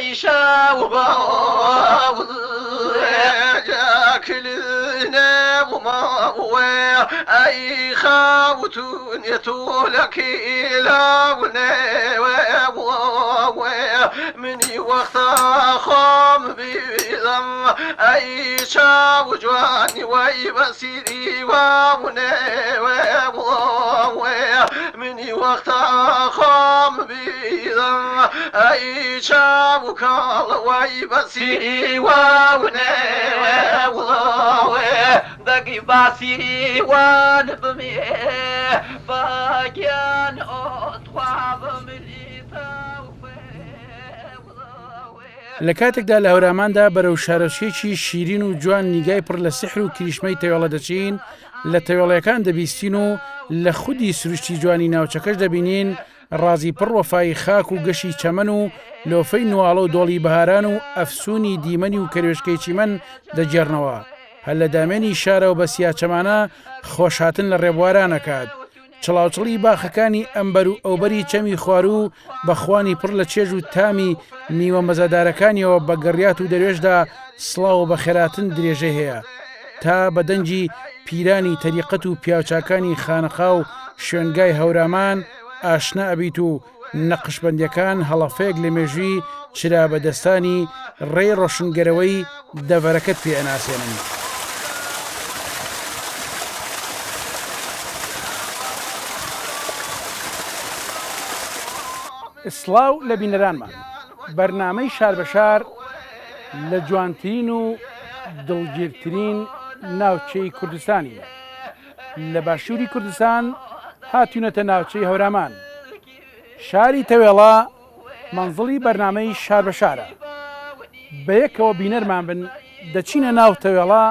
عيشة وباوض جاكلنا وما أي خاوتون يتولك إلى مني وقت خام بيضم أي شاو جواني ويبسيري مني وقت خام بيضم أي شاو كال ويبسيري دقي باسي وان بمي باقيان أطواب مليتا لە کاتێکدا لە هەوراماندا بەرەو شارەشێکی شیرین و جوان نیگای پڕ لە سحر و کریشمەی تەوێڵە دەچین لە تەوێڵەکان دەبیستین و لە خودی سروشتی جوانی ناوچەکەش دەبینین ڕازی پڕ وەفای خاک و گەشی چەمەن و لۆفەی نواڵە و دۆڵی بەهاران و ئەفسونی دیمەنی و کەروێشکەی چیمەن دەجێڕنەوە هەر لە دامێنی شارە و بە سیاچەمانە خۆشهاتن لە ڕێبوارانەکات چڵاوچڵی باخەکانی ئەمبەر و ئەوبەری چەمی خوار و بەخوانی پڕ لە چێژ و تامی میوە مەزەدارەکانیەوە بە گەڕیات و دەروێشدا سڵاو بە خێراتن درێژە هەیە تا بەدەنجی پیرانی تەریقەت و پیاوچاکانی خانەخا و شوێنگای هەورامان ئاشنا ئەبیت و نەقشبەندیەکان هەڵەفەیەک لە مێژووی چرا بەدەستانی ڕێی ڕۆشنگەرەوەی دەڤەرەکەت پێ ئەناسێنن. سڵاو لە بینەرانمان بەرنامەی شار بە شار لە جوانترین و دڵگیرترین ناوچەی کوردستانی لە باشووری کوردستان هاتوونەتە ناوچەی هەورامان شاری تەوێڵە مەنزڵی بەرنامەی شار بە شارە بە یەکەوە بینەرمان بن دەچینە ناو تەوێڵە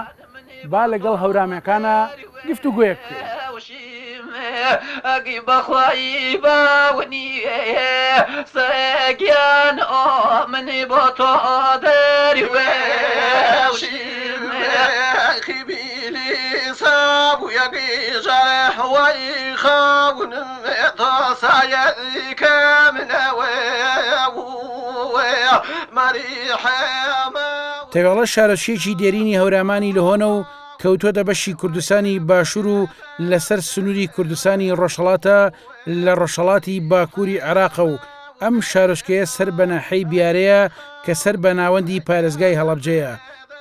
با لەگەڵ هەورامەکانە گفت و گوێک بکەین. أجي بخواي باوني ساقيان مني بطادر وشيم خبيلي صابو يقي جرح ويخاون تصايدك من تەوێڵە شارەشێکی دێرینی هەورامانی لەهۆنە و کەوتۆتە بەشی کوردستانی باشوور و لەسەر سنووری کوردستانی ڕۆژهەڵاتە لە ڕۆژهەڵاتی باکووری عێراق و ئەم شارۆچکەیە سەر بە ناحەی بیارەیە کە سەر بە ناوەندی پارێزگای هەڵەبجەیە.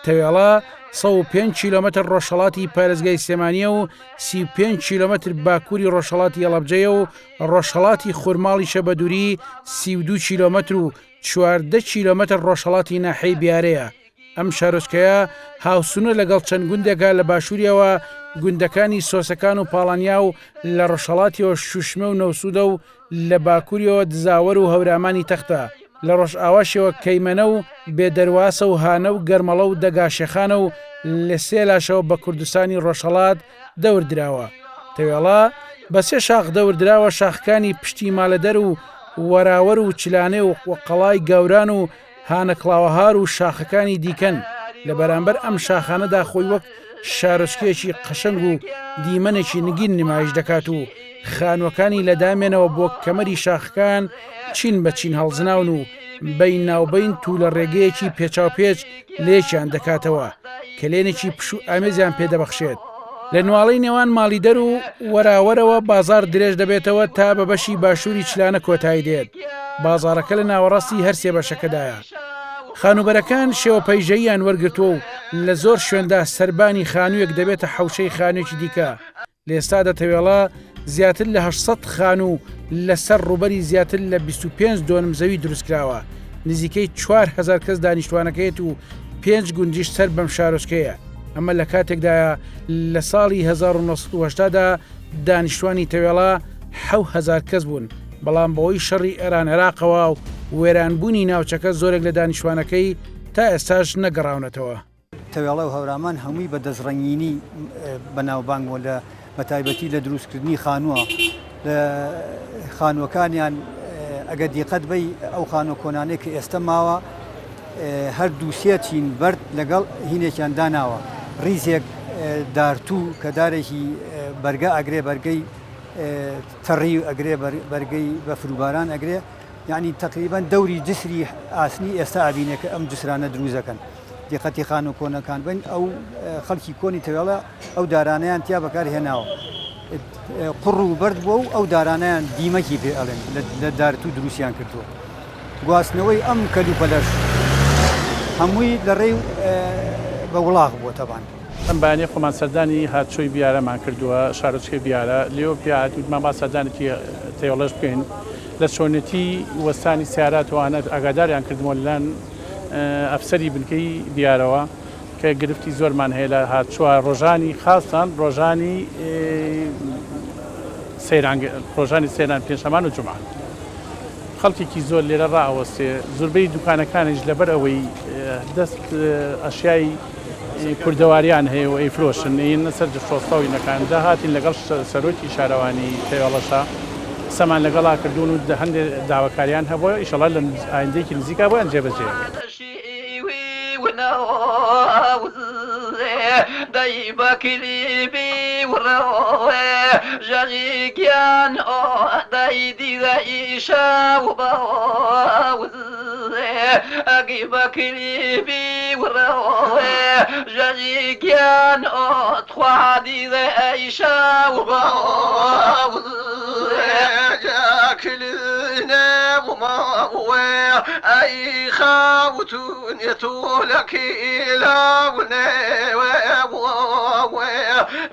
تەوێڵە 105 کیلۆمەتر ڕۆژهەڵاتی پارێزگای سێمانیە و 35 کیلۆمەتر باکووری ڕۆژهەڵاتی هەڵەبجەیە و ڕۆژهەڵاتی خورماڵیشە بە دووری 32 کیلۆمەتر و 14 کیلۆمەتر ڕۆژهەڵاتی ناحەی بیارەیە. ئەم شارۆچکەیە هاوسونە لەگەڵ چەند گوندێکە لە باشووریەوە گوندەکانی سۆسەکان و پاڵانیا و لە ڕۆژهەڵاتیەوە شوشمە و نەوسودە و لە باکووریەوە دزاوەر و هەورامانی تەختە لە ڕۆژئاواشەوە کەیمەنە و بێدەرواسە و هانە و گەرمەڵە و دەگاشێخانە و لە سێ لاشەوە بە کوردستانی ڕۆژهەڵات دەوردراوە. تەوێڵە بە سێ شاخ دەوردراوە شاخەکانی پشتی مالەدەر و وەراوەر و چلانێ و قەڵای گەوران و هانە کڵاوەهار و شاخەکانی دیکەن لە بەرامبەر ئەم شاخانەدا خۆی وەک شارۆچکێکی قەشەنگ و دیمەنێکی نگین نمایش دەکات و خانوەکانی لەدامێنەوە بۆ کەمەری شاخەکان چین بە چین هەڵزناون و بەین ناوبەین تو لە ڕێگەیەکی پێچاوپێچ لێکیان دەکاتەوە کە لێنێکی پش و ئامێزیان پێدەبەخشێت. لە نواڵەی نێوان ماڵیدەر و وەراوەرەوە بازار درێژ دەبێتەوە تا بە بەشی باشووری چلانە کۆتایی دێت. بازارەکە لە ناوەڕاستی هەر سێ بەشەکەدایە. خانوبەرەکان شێوە پەیژەییان وەرگرتووە و لە زۆر شوێندا سەربانی خانوویەک دەبێتە حەوشەی خانوویەکی دیکە. لێستادا تەوێڵە زیاتر لە 800 خانوو لەسەر ڕوبەری زیاتر لە 25 دۆنم زەوی دروستکراوە. نزیکەی 4000 کەس دانیشتوانەکەیت و 5 گوندیش سەر بەم شارۆچکەیە. ئەمە لە کاتێکدایە لە ساڵی 1970دا دانیشتوانی تەوێڵە 7000 کەس بوون. بەڵام بەوەی شەڕی ئێران عێراقەوە و وێرانبوونی ناوچەکە زۆرێک لە دانیشتوانەکەی تا ئێستاش نەگەڕاونەتەوە. تەوێڵە و هەورامان هەمووی بە دەستڕەنگینی بەناوبانگەوە لە بەتایبەتی لە دروستکردنی خانووە لە خانووەکانیان ئەگە دیقەت بەی ئەو خانوە کۆنانەی کە ئێستا ماوە هەر دووسێتین بەرد لەگەڵ هینێکیان داناوە ڕیزێک دارتوو کە دارێکی بەرگە ئەگرێ بەرگەی تەڕی ئەگرێ بەرگەی بە فروباران ئەگرێ يعني تقريبا دوري جسري ئاسنی ئێستا ئابینێ کە ئەم جسرانە دروزەکەن دیقەتی خان و کۆنەکان بن ئەو خەڵکی کۆنی تەوێڵە ئەو دارانەیان تیا بەکار هێناوە قڕ و بەرد بووە و ئەو دارانەیان دیمەکی پێ ئەڵێن لە دارت و دروستیان کردووە گواستنەوەی ئەم کەلوپەلەش هەمووی لە ڕێی بە وڵاغ بووە تەبان ئەم بەیانەی خۆمان سەردانی هاتچۆی بیارەمان کردووە شارۆچکەی بیارە لێوە پیاوتمان با سەردانێکی تێوەڵەش بکەین لە چۆنەتی وەستانی سیاراتوانە ئاگاداریان کردمەوە لەلایەن ئەفسەری بنکەی دیارەوە کە گرفتی زۆرمان هەیە لە هاتچووە ڕۆژانی خاستان ڕۆژانی سەیران پێنجشەمان و جومعە خەڵکێکی زۆر لێرە ڕائەوەستێ زۆربەی دوکانەکانیش لەبەر ئەوەی دەست ئەشیای کوردەواریان هەیە و ئەیفرۆشن ئین سەر شۆستەوەی نەکاندا هاتین لەگەڵ سەرۆکی شارەوانی تێوەڵەشە سەمان لەگەڵا کردوون و هەندێک داواکاریان هەبووە ئیشەڵا لە ئایندێکی نزیکا بۆیان جێبەجێ دای بکلیبی وروه جریکیان دای دیدای شاو باوزه اگی بکلیبی وروه جریکیان تخوا دیدای شاو باوزه جاکلینه وماوه ای خاوتون يتولك إلى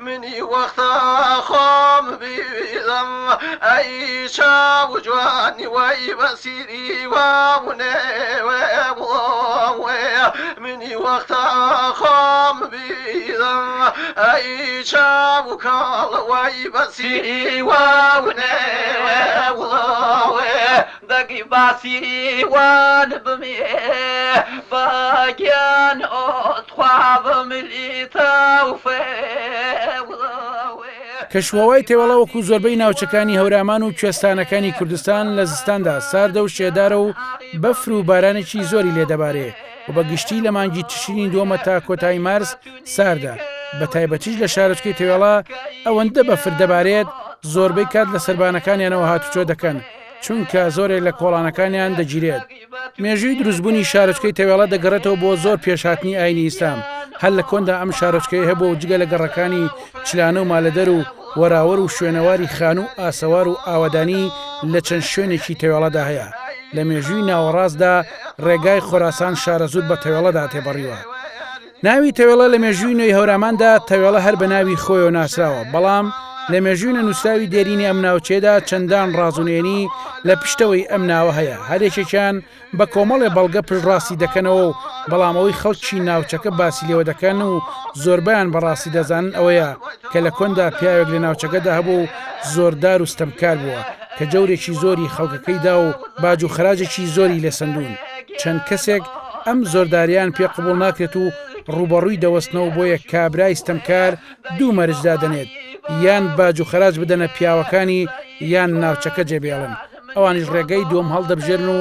مني وقت خام بذم أي شاو جواني وي بسيري مني وقت خام بذم أي شاو كال وي بسيري دقي باسي وان بمي باقيان أطخواب مليتا کەشوەوەی تێوەڵە وەکو زۆربەی ناوچەکانی هەورامان و کوێستانەکانی کوردستان لە زستاندا ساردە و شێدارە و بەفر و بارانێکی زۆری لێدەبارێ و بە گشتی لە مانگی تشرینی دووەمە تا کۆتایی مارس ساردە بە تایبەتیش لە شارۆچکەی تێوێڵە ئەوەندە بەفر دەبارێت زۆربەی کات لە سەربانەکانیانەوە هاتوچۆ دەکەن چونکە زۆرێک لە کۆڵانەکانیان دەگیرێت مێژووی دروستبوونی شارۆچکەی تێوێڵە دەگەڕێتەوە بۆ زۆر پێشهاتنی ئاینی ئیسلام هەر لە کۆندا ئەم شارۆچکەی هەبوو و جگە لە گەڕەکانی چلانە و مالەدەر و وەراوەر و شوێنەواری خان و ئاسەوار و ئاوەدانی لە چەند شوێنێکی تێوێڵەدا هەیە لە مێژووی ناوەڕاستدا ڕێگای خۆراسان شارەزود بە تێوێڵەدا تێبەڕیوە ناوی تێوێڵە لە مێژووی نوێی هەوراماندا تێوێڵە هەر بە ناوی خۆیەوە ناسراوە بەڵام لە مێژووی نەنووسراوی دێرینی ئەم ناوچێدا چەندان ڕازونێنی لە پشتەوەی ئەم ناوە هەیە هەرێکێکیان بە کۆمەڵێ بەڵگە پشڕاستی دەکەنەوە و بەڵامەوەی خەڵکی ناوچەکە باسی لێوە دەکەن و زۆربیان بەڕاستی دەزانن ئەوەیە کە لە کۆندا پیاوێک لە ناوچەکەدا هەبوو زۆردار و ستەمکار بووە کە جەورێکی زۆری خەڵکەکەیدا و باج و خراجێکی زۆری لە سندون چەند کەسێک ئەم زۆرداریان پێ قبول ناکرێت و ڕوبەڕووی دەوەستنەوە بۆ یەک کابرای ستەمکار دوو مەرجدا دەنێت یان باج و خراج بدەنە پیاوەکانی یان ناوچەکە جێبێڵن ئەوانیش ڕێگەی دووەم هەڵدەبژێرن و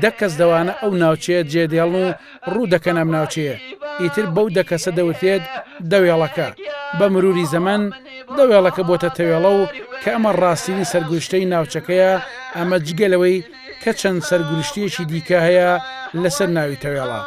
دەکەس دەوانە ئەو ناوچەیە جێدێڵن و ڕوو دەکەن ئەم ناوچەیە ئیتر بەو دەکەسە دەوتێت دەوێڵەکە بە مروری زەمن دەوێڵەکە بۆتە تەوێڵە و کە ئەمە ڕاستینی سەرگوشتەی ناوچەکەیە ئەمە جگەلەوەی کە چەند سەرگوشتێکی دیکە هەیە لەسەر ناوی تەوێڵە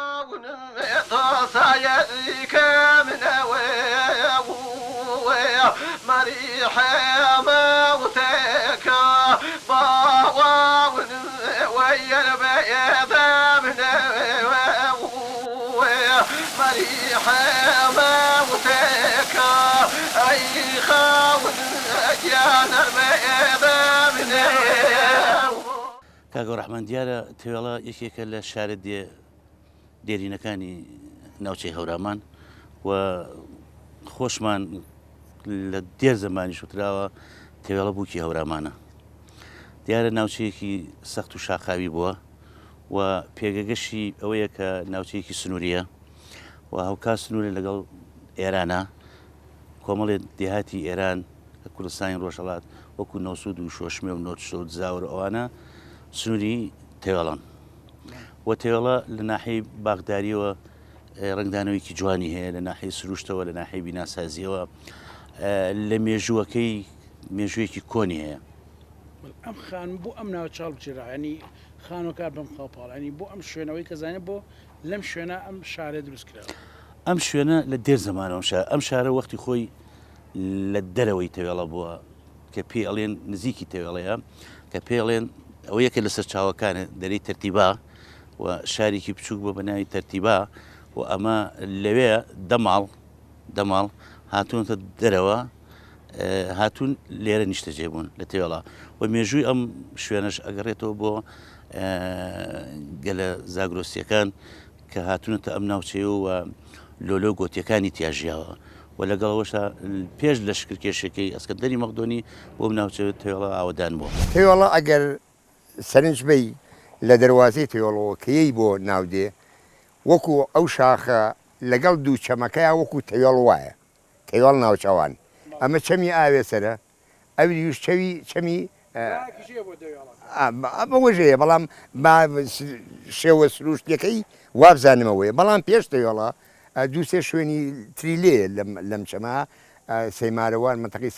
کاگە ڕەحمان دیارە تێوێڵە یەکێکە لە شارە دێرینەکانی ناوچەی هەورامان و خۆشمان لە دێر زەمانی شوتراوە تێوێڵە بووکی هەورامانە دیارە ناوچەیەکی سەخت و شاقاوی بووە و پێگەگەشی ئەوەیە کە ناوچەیەکی سنووریە و هەوکا سنوورە لەگەڵ ئێرانە کۆمەڵێ دێهاتی ئێران لە کوردستانی ڕۆژهەڵات وەکو نەوسود و شۆشمێ و نۆتشۆ زاور ئەوانە سنووری تێوێڵن و تێوێڵە لە ناحەی باغداریەوە ڕنگدانەوەیکی جوانی هەیە لە ناحەی سروشتەوە لە ناحەی بیناسازیەوە لە مێژووەکەی مێژوویەکی کۆنی هەیە ئەم خان بوو ئەم ناو چاڵ بچێرا ینی خانۆکار بم خاڵپاڵانی بۆ ئەم شوێنەوەی کەزانێت بۆ لەم شوێنە ئەم شارێ دروستکراوە. ئەم شوێنە لە دێر زمانەوە ئەم شارە وەختی خۆی لە دەرەوەی تەوێڵە بووە کە پێ ئەڵێن نزیکی تەوێڵەیە کە پێڵێن ئەوە یەکە لەسەر چاوەکانە دەرەی تەرتیبا و شارێکی بچووک بۆ بەناوی تەرتیبا و ئەمە لەوێ دەماڵ هاتوونتە دەرەوە هاتوون لێرە نیشتەجێ بوون لە تێوەڵا و مێژووی ئەم شوێنەش ئەگەڕێتەوە بۆ گەلە زاگرۆسیەکان کە هاتوونەتە ئەم ناوچەیە و لۆلۆ گۆتیەکانی تیاژیاوە و لەگەڵەوەشە پێش لە شکرکێشەکەی ئەسکەندەری مەقدۆنی بۆ ناوچەوە تێوەڵا ئاوەدان بووە. تێوەڵا ئەگەر سەرنج بی لە دەواازەی تێوەڵەوە کەیەی بۆ ناودێ وەکو ئەو شاخە لەگەڵ دوو چەمەکەیە وەکو تێوەڵ وایە تێوەڵ ناوچەوان ئەمە چەمی ئاوێ سرە ئەویش چەمی بەوەژەیە بەڵام شێوە سروشتەکەی وابزانمەوەی بەڵام پێش تێوەڵە دووسێ شوێنی تریلێ لەم چەما سەیمارەوان منتەقی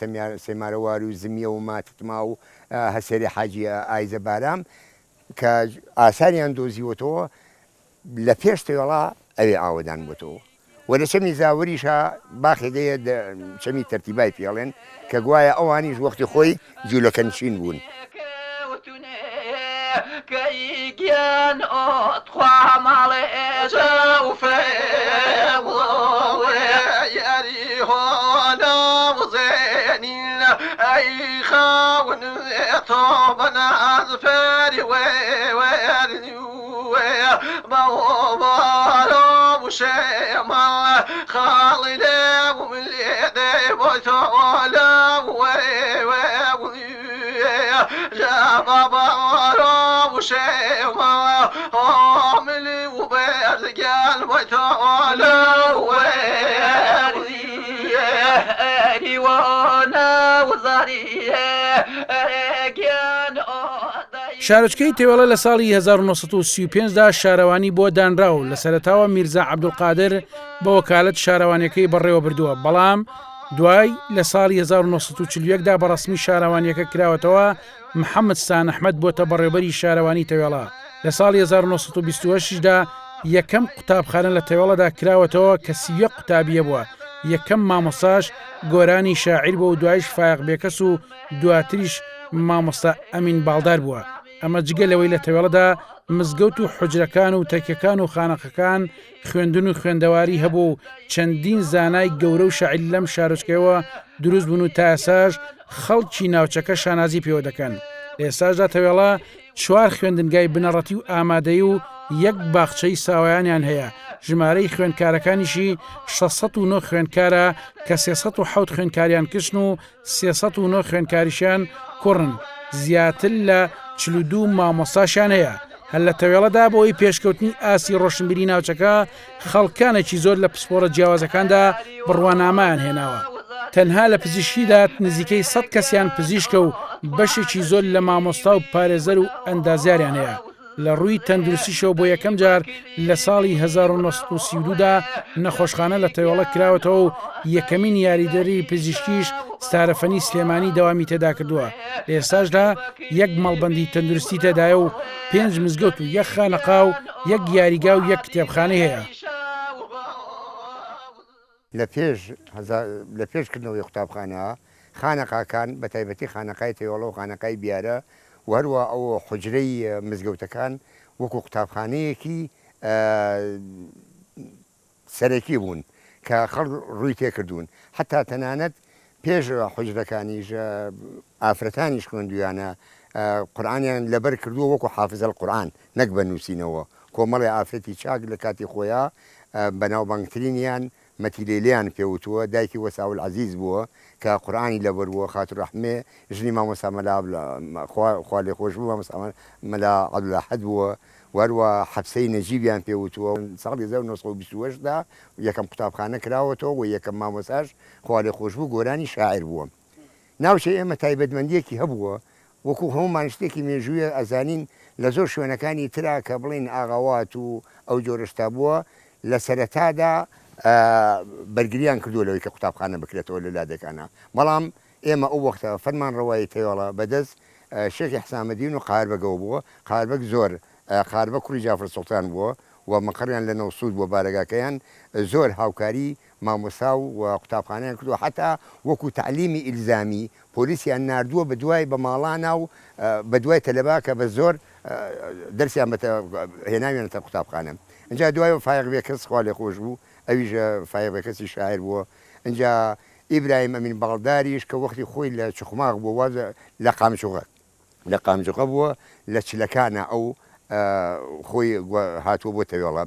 سەیمارەوار و زمیە و ماتتما و هەسێری حاجی ئایزە بارام کە ئاساریان دۆزیوەتەوە لە پێش تێوەڵا ئەوێ ئاوەدان بووتەوە و لە چەمی زاوەریشە باخێگەیە چەمی تەرتیبای پێڵێن کە گوایە ئەوانیش وەختی خۆی جوولەکەنشین بوون. كيان أطخوا ماليجا يريهونا وزينين أي خاون طوبنا أظفاري موبارو وشيما خالي ومن يدي بوتولا وشيما عاملي وبرجال وتعالى ويري وانا وزاريه شارچکەی تێوەڵە لە ساڵی 1935دا شارەوانی بۆ دانراو لە سەرەتاوە میرزا عەبدولقادر بە وەکالەت شارەوانیەکەی بەڕێوە بردووە بەڵام دوای لە ساڵی 1940دا بەڕسمی شارەوانیەکە کراوەتەوە محەممەد سان ئەحمەد بۆتە بەڕێوەبەری شارەوانی تەوێڵا لە ساڵی 1920دا یەکەم قوتابخانە لە تەوێڵەدا کراوەتەوە کە 30 قوتابیە بووە یەکەم مامۆستاش گۆرانی شاعیر بۆ و دوایش فایق بێکەس و دواتریش مامۆستا ئەمین باڵدار بووە ئەمە جگە لەوەی لە تەوێڵەدا مزگەوت و حجرەکان و تەکیەکان و خانەقەکان خوێندن و خوێندەواری هەبوو و چەندین زانای گەورە و شاعیر لەم شارۆچکەوە دروست بوون و تا ئێساش خەڵکی ناوچەکە شانازی پێوە دەکەن لە ئێستاشدا تەوێڵە 4 خوێندنگای بنەڕەتی و ئامادەی و یەک باخچەی ساوایانیان هەیە ژمارەی خوێندکارەکانیشی 609 خوێندکارە کە 307 خوێندکاریان کشن و 309 خوێندکاریشیان کوڕن زیاتر لە 42 مامۆستاشیان هەیە هەر لە تەوێڵەدا بۆی پێشکەوتنی ئاسی ڕۆشنبیری ناوچەکە خەڵکانێکی زۆر لە پسپۆرە جیاوازەکاندا بڕوانامایان هێناوە تەنها لە پزیشکیدا نزیکەی 100 کەسیان پزیشکە و بەشێکی زۆر لە مامۆستا و پارێزەر و ئەندازیاریان هەیە لە ڕووی تەندروستیشەوە بۆ یەکەم جار لە ساڵی 1932دا نەخۆشخانە لە تەوێڵە کراوەتەوە و یەکەمین یاریدەری پزیشکیش ستارەفەنی سلێمانی دەوامی تێدا کردووە لە ئێستاشدا یەک مەڵبەندی تەندروستی تێدایە و 5 مزگەوت و یەک خانەقا و یەک یاریگا و یەک کتێبخانە هەیە لە پێشکردنەوەی قوتابخانە خانەقاکان بە تایبەتی خانەقای تێوەڵە و خانەقای بیارە و هەروە ئەو حجرەی مزگەوتەکان وەکو قوتابخانەیەکی سەرەکی بوون کە خەڵ ڕووی تێکردوون حتا تەنانەت پێش حجرەکانیش ئافرەتانیش خوێندویانە قورئانیان لەبەر کردووە وەکو حافزە قورئان نەک بە نووسینەوە کۆمەڵی ئافرەتی چاک لە کاتی خۆیان بەناوبانگترینیان مەتیلێلیان پێوتووە دایکی وەساول عەزیز بووە کە قورئانی لەبەرووە خاتر ڕەحمێ ژنی مامۆستا مەلا خوا لێ خۆش بوو مامۆستا مەلا عەبدولئەحەد بووە وەروە حەبسەی نەجیبیان پێوتووە ساڵی 1920دا یەکەم قوتابخانە کراوەتەوە و یەکەم مامۆستاش خوا لێ خۆش بوو گۆرانی شاعیر بووە ناوچەی ئێمە تایبەتمەندیەکی هەبووە وەکو هەمومان شتێکی مێژوویە ئەزانین لە زۆر شوێنەکانی ترا کە بڵین ئاغاوات و ئەو جۆرەشتا بووە لە سەرەتادا بەرگریان کردووە لەوەی کە قوتابخانە بکرێتەوە لە لادەکانە بەڵام ئێمە ئەو وەختە فەرمان ڕەوایی تێوەڵە بەدەست شێخی حسامەدین و قاربەگەوە بووە قاربەگ زۆر قاربە کوڕی جافر سوڵتان بووە و مەقڕیان لە نەوسود بۆ بارەگاکەیان زۆر هاوکاری مامۆسا و قوتابخانەیان کردووە حتا وەکو تعلیمی ئیلزامی پۆلیسیان نردووە بە دوای بە ماڵانە و بە دوای تەلەبا کە بە زۆر دەرسیان هێناوێنێتە قوتابخانە اینجا دوای فایق بێکەس خوا لێ خۆش بوو ئەویش فایق بێکەسی شاعر بووە اینجا ئیبراهیم ئەمین باڵداریش کە وەختی خۆی لە چخماق بووە وازە لە قامچوقە بووە لە چلەکانە ئەو خۆی هاتووە بۆ تەوێڵە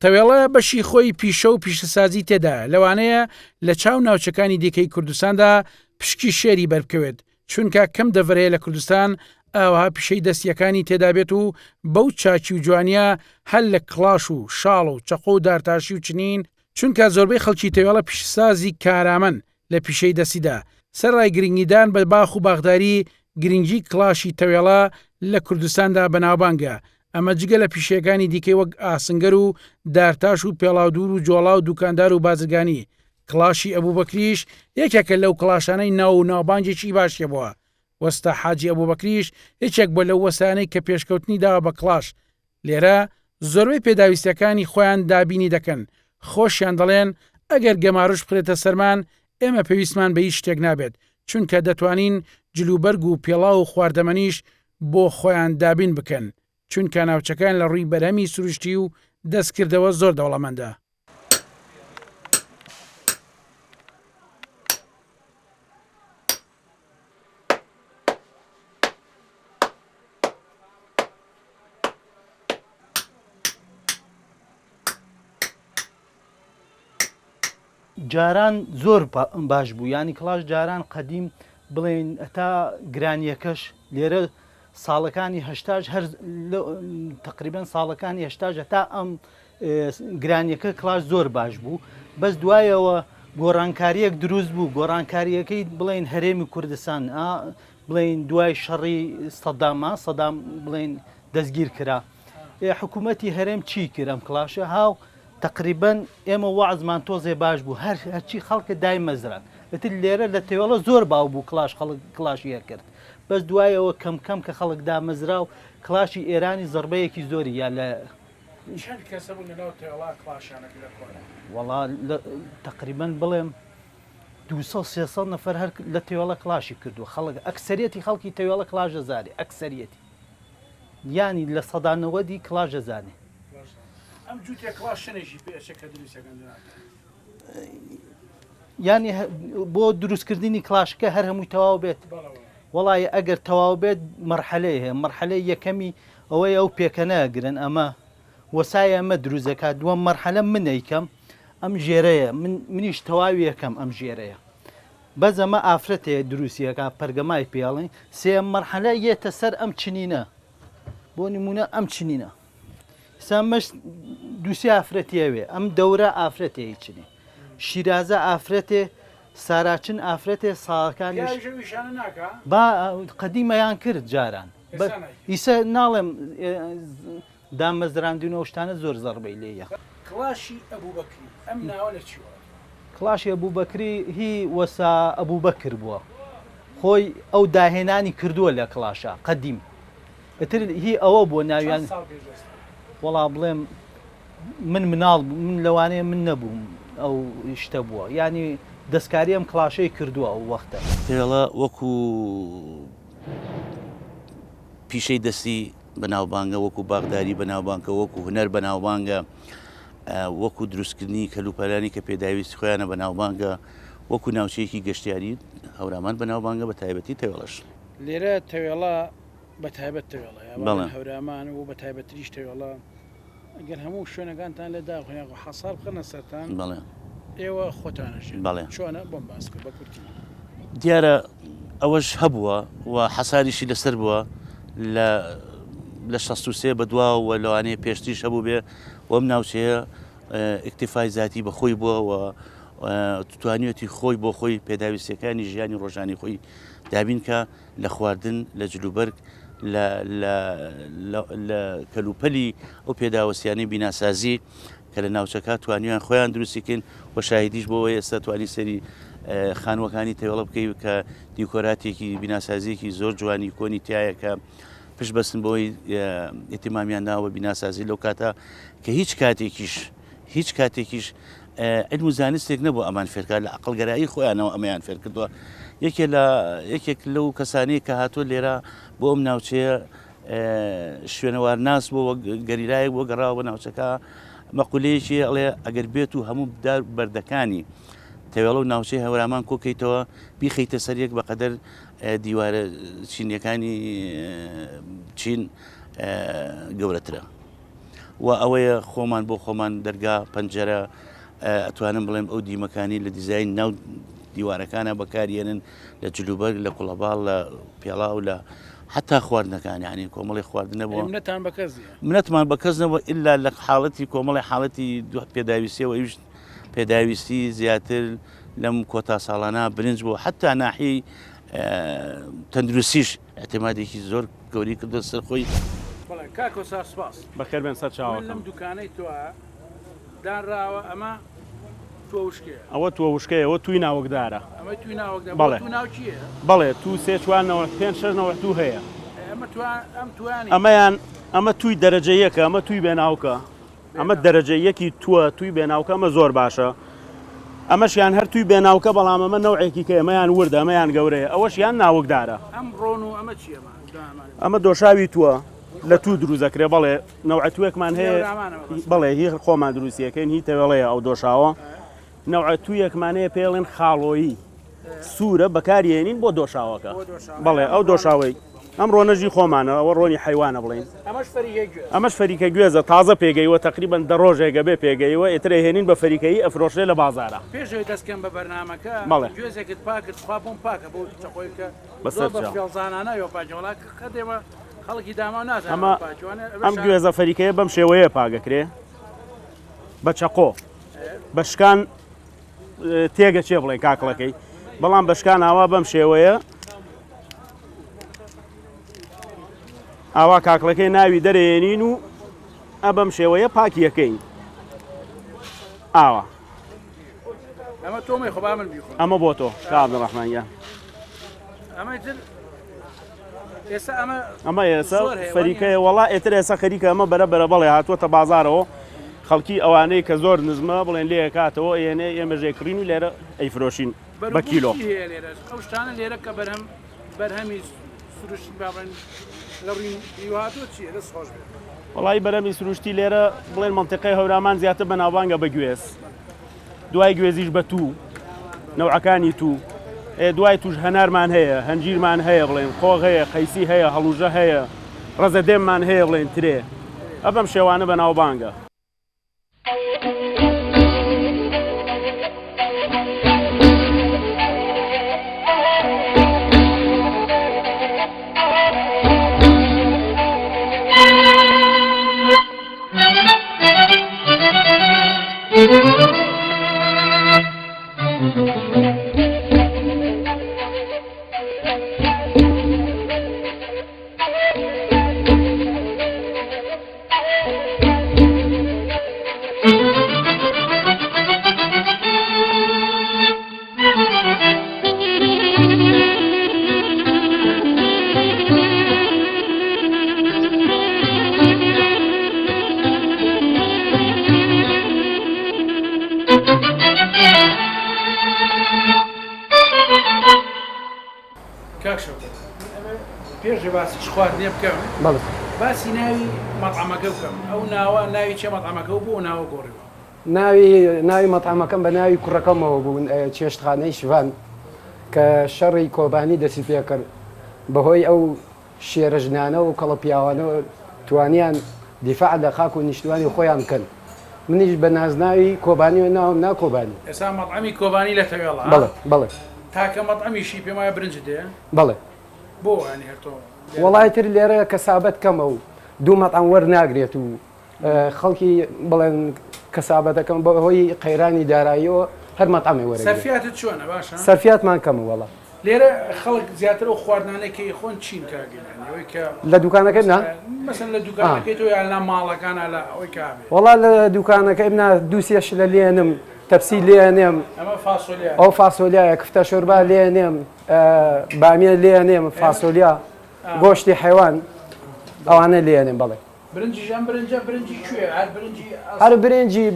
تەوێڵە بەشی خۆی پیشە و پیشەسازی تێدا لەوانەیە لە چاو ناوچەکانی دیکەی کوردستاندا پشکی شێری بەربکەوێت چونکە کەم دەڤرەیە لە کوردستان ئاوها پیشەی دەستیەکانی تێدا بێت و بەو چاچی و جوانیە هەر لە کڵاش و شاڵ و چەقۆ و دارتاشی و چنین چونکە زۆربەی خەڵکی تەوێڵە پیشەسازی کارامەن لە پیشەی دەستیدا سەرڕای گرنگیدان بە باخ و باغداری گرنگی کڵاشی تەوێڵە لە کوردستاندا بەناوبانگە ئەمە جگە لە پیشەکانی دیکەی وەک ئاسنگەر و دارتاش و پێڵاودور و جۆڵا و دوکاندار و بازرگانی کڵاشی ئەبوبەکریش یەکێکە لەو کڵاشانەی ناو و ناوبانجێکی باشیە بووە وەستا حاجی ئەبوبەکریش یەکێک بۆ لەو وەسانەی کە پێشکەوتنی داوە بە کڵاش لێرە زۆربەی پێداویستەکانی خۆیان دابینی دەکەن خۆشیان دەڵێن ئەگەر گەماڕش بخرێتە سەرمان ئێمە پێویستمان بە هیچ شتێک نابێت چونکە دەتوانین جلوبەرگ و پێڵا و خواردەمەنیش بۆ خۆیان دابین بکەن چونکە ناوچەکان لە ڕووی بەرهەمی سروشتی و دەستکردەوە زۆر دەوڵەمەندە. جاران زۆر باش بوو ینی کڵاش جاران قەدیم بڵێن ئەتا گرانیەکەش لێرە ساڵەکانی هەشتاش هەر تقریبان ساڵەکانی هەشتاش تا ئەم گرانیەکە کڵاش زۆر باش بوو بەس دوایەوە گۆڕانکاریەک دروست بوو گۆڕانکاریەکەی بڵێن هەرێمی کوردستان بڵێن دوای شەڕی سەدام بڵێن دەستگیر کرا حکوومەتی هەرێم چی کرد ئەم کڵاشە هاو تقریبان ئێمە وەعزمان تۆزێ باش بوو هەرچی خەڵکە دای مەزران ئەتر لێرە لە تێوەڵە زۆر باو بوو کڵاش خەڵک کڵاشیە کرد بەس دوایەوە کەم کەم کە خەڵک دامەزرا و کڵاشی ئێرانی زەربەیەکی زۆری یا لە وەڵا تقریبان بڵێم 200 نەفەر هەر لە تێوەڵە کڵاشی کردو خەڵک ئەکسەریەتی خەڵکی تێوەڵە کڵاژە زانێ ئەکسەریەتی ینی لە سەدانەوەدی کڵاژە زانێ ینی بۆ دروستکردنی کڵاشەکە هەر هەمووی تەواو بێت وڵای ئەگەر تەواو بێت مەرحەلەی هەیە مەرحەلەی یەکەمی ئەوەی ئەو پێکەنەگرن ئەمە وەسای ئەمە دروستەکات دووەم مەرحەلە منەیکەم ئەم ژێرەیە منیش تەواوی یەکەم ئەم ژێرەیە بەس ئەمە ئافرەتەیە دروستیەکە پەرگەمای پێڵین سێم مەرحەلە یێتە سەر ئەم چنینە بۆ نمونە ئەم چنینە سامەش دووسی ئافرەتیەوێ ئەم دەورە ئافرەتەیە چنی شیرازە ئافرەتێ ساراچن ئافرەتێ ساڵەکانی با قەدیمەیان کرد جاران ئیسە ناڵێم دامەزراندنەوە شتانە زۆر زەربەی لێیە کڵاشی ئەبوبەکری ئەم ناوە لە چیوە کڵاشی ئەبوبەکری هی وەسا ئەبوبەکر بووە خۆی ئەو داهێنانی کردووە لە کڵاشە قەدیم ئەتر هی ئەوە بۆ ناویان وەڵا بڵێم مناڵ من لەوانەیە من نەبووم ئەو شتە بووە ینی دەستکاری ئەم کڵاشەی کردووە ئەو وەختە تێڵە وەکو پیشەی دەستی بەناوبانگە وەکو باغداری بەناوبانکە وەکو هونەر بەناوبانگە وەکو دروستکردنی کەلوپەلانی کە پێداویستی خۆیانە بەناوبانگە وەکو ناوچەیەکی گەشتیاری هەورامان بەناوبانگە بە تایبەتی تەوێڵەش لێرە تەوێڵە بە تایبەت تەوێڵە هەورامان و بە تایبەتریش تەوێڵە ئەگەر هەموو شوێنەکانتان لێ داخۆنیان حەسار بخەنە سەرتان بەڵێ ئێوە خۆتانەژێن بەڵێ چۆنە بۆم باس کرد بە کورتی دیارە ئەوەش هەبووە و حەساریشی لەسەر بووە لە 63 بەدواوە لەوانەیە پێشتریش هەبوو بێ وەم ناوچەیە ئیکتیفای ذاتی بە خۆی بووە و توانیەتی خۆی بۆ خۆی پێداویستەکانی ژیانی ڕۆژانی خۆی دابین کە لە خواردن لە جلوبەرگ لە کەلوپەلی ئەو پێداوەستیانەی بیناسازی کە لە ناوچەکە توانیان خۆیان دروستیکەین و شاهدیش بۆ ئێستا توانی سەری خانوەکانی تێوەڵە بکەیت کە دیکۆراتێکی بیناسازیەکی زۆر جوانی کۆنی تایە کە پشت بەستن بۆی ئێتیمامیان ناوە بیناسازی لەو کاتە کە هیچ کاتێکیش علم و زانستێک نەبوو ئەمان فێرکار لە عقڵگەرایی خۆیانەوە ئەمەیان فێر کردووە یەکێک لەو کەسانی کە هاتووە لێرە بۆ ئەم ناوچەیە شوێنەوار ناس بۆ گەریرایەک بۆ گەڕاوە بە ناوچەکە مەقولەیەکی ئەڵێ ئەگەر بێت و هەموو بەردەکانی تێوەڵە و ناوچەی هەورامان کۆکەیتەوە بیخەیتە سەر یەک بەقەدەر دیوارە چینیەکانی چین گەورەترە و ئەوەیە خۆمان بۆ خۆمان دەرگا پەنجەرە ئەتوانم بڵێم ئەو دیمەکانی لە دیزاین ناو دیوارەکانە بەکارێنن لە جلوبەر لە کوڵەباڵ لە پێڵاو لە حتا خواردنەکانی ینی کۆمەڵی خواردنەبەوە منەتمان بە کەس نەبووە ئللا لە حاڵەتی کۆمەڵی حاڵەتی پێداویستیەوە ئەویش پێداویستی زیاتر لەم کۆتا ساڵانە برنج بوو حتا ناحی تەندروستیش احتیمادێکی زۆر گەوری کردو سەر خۆی کاکۆ ساس بەخێر بێن سەر چاوەکەم لەم دوکانەی تۆ دانراوە ئەمە ئەوە تۆ وشکەیە ئەوە توی ناوەکدارە بەڵێ بەڵێ تو سێ چوانەوە پێنج شەژنەوە تو هەیە ئەمە توی دەرەجە یەکە ئەمە توی بێناوکە ئەمە دەرەجە یەکی تووە توی بێناوکە ئەمە زۆر باشە ئەمەشیان هەر توی بێناوکە بەڵام ئەمە نەوعێکی کە ئەمەیان وردە ئەمەیان گەورەیە ئەوەشیان ناوەکدارە ئەمە دۆشاوی تووە لە تو دروزەکرێ بەڵێ نەوعەتوەکمان هەیە بەڵێ هی خۆمان دروستیەکەین هی تەوێڵەیە ئەو دۆشاوە نەوعەتوویەکمانەیە پێڵێن خاڵۆیی سوورە بەکارێنین بۆ دۆشاوەکە بەڵێ ئەو دۆشاوی ئەم ڕۆنەژی خۆمانە ئەوە ڕۆنی حیوانە بڵین ئەمەش فەریکە گوێزە تازە پێگەیوە تقریبان دە ڕۆژێگە بێ پێگەیوە ئێترە هێنین بە فەریکەی ئەفرۆشێ لە بازارە پێشەوەی دەستکەم بە بەرنامەکە گوێزێکت پاکرد خوا بۆم پاکە بۆ تەخۆیکە بەسەرزانانە یا پاجۆڵا کە دێمە خەڵکی داما نازانێت ئەم گوێزە فەریکەیە بەم شێوەیە پاگەکرێ بە چەقۆ بەشکان تێگە چێ بڵێ کاکڵەکەی بەڵام بەشکان ئاوا بەم شێوەیە ئاوا کاکڵەکەی ناوی دەرێنین و ئە بەم شێوەیە پاکیەکەین ئاوا ئەمە بۆ تۆ کابدەڕەحمانیان ئەمە ئێستا فەریکەیە وەڵا ئێتر ئێستا خەریکە ئەمە بەرە بەڵێ هاتووەتە بازارەوە خەڵکی ئەوانەی کە زۆر نزمە بڵێن لێ کاتەوە ئێنێ ئێمە ژێکڕین و لێرە ئەیفرۆشین بە کیلۆ ئەو شتانە لێرە کە بەرهەمی سروشتی بابن لە ڕین هاتووە چی دەست خۆش بێت وڵی بەرەمی سروشتی لێرە بڵێن منتیقەی هەورامان زیاتر بە ناوبانگە بە گوێز دوای گوێزیش بە تو نەوعەکانی تو دوای توش هەنارمان هەیە هەنجیرمان هەیە بڵێن قۆغ هەیە قەیسی هەیە هەڵوژە هەیە ڕەزە دێممان هەیە بڵێن ترێ ئەبەم شێوانە بە ناوبانگە پێشێ باسیش خواردنێ بکەم باسی ناوی مەطعەمەکە بکەم ئەو ناوە ناوی چێ مەطعەمەکە و بۆ ناوە گۆڕیوە ناوی مەطعەمەکەم بە ناوی کوڕەکەمەوە بوو چێشتخانەی شڤان کە شەڕی کۆبانی دەسی پێ کرد بەهۆی ئەو شێرە ژنانە و کەڵە پیاوانەوە توانیان دیفاع لە خاک و نیشتوانی خۆیان بکەن منیش بە نازناوی کۆبانی و ناوم ناکۆبانی ئێستا مەطعەمی کۆبانی لە تەوێڵە بەڵێ تاکە مەطعەمیشی پێم وایە برنج دێ بەڵێ بۆ ینی هەرتۆ وڵایتر لێرە کەسابەت کەمە و دوو مەطعەم وەرناگرێت و خەڵکی بڵێن کەسابەتەکەم بەهۆی قەیرانی داراییەوە هەر مەطعەمێ وەرە سەرفیاتت چۆنە باشە سەرفیاتمان کەمە وەڵا لێرە خەڵک زیاتر ئەو خواردانێکی خۆن چین کاگەیەوەی کە لە دوکانەکە نا مەسن لە دوکانەکەی تۆ یان لە ماڵەکانە لە ئەوەی کابێت وڵا لە دوکانەکە ئمنا دووسێش لە لێنم تەپسی لێنێم ئەمە فاسۆلیا ئەو فاسۆلیایە کفتە شوربا لێنێم بامیە لێنێم فاسۆلیا گۆشتی حیوان ئەوانە لێنێم بەڵێ برنجیژان برنجی کوێ هەر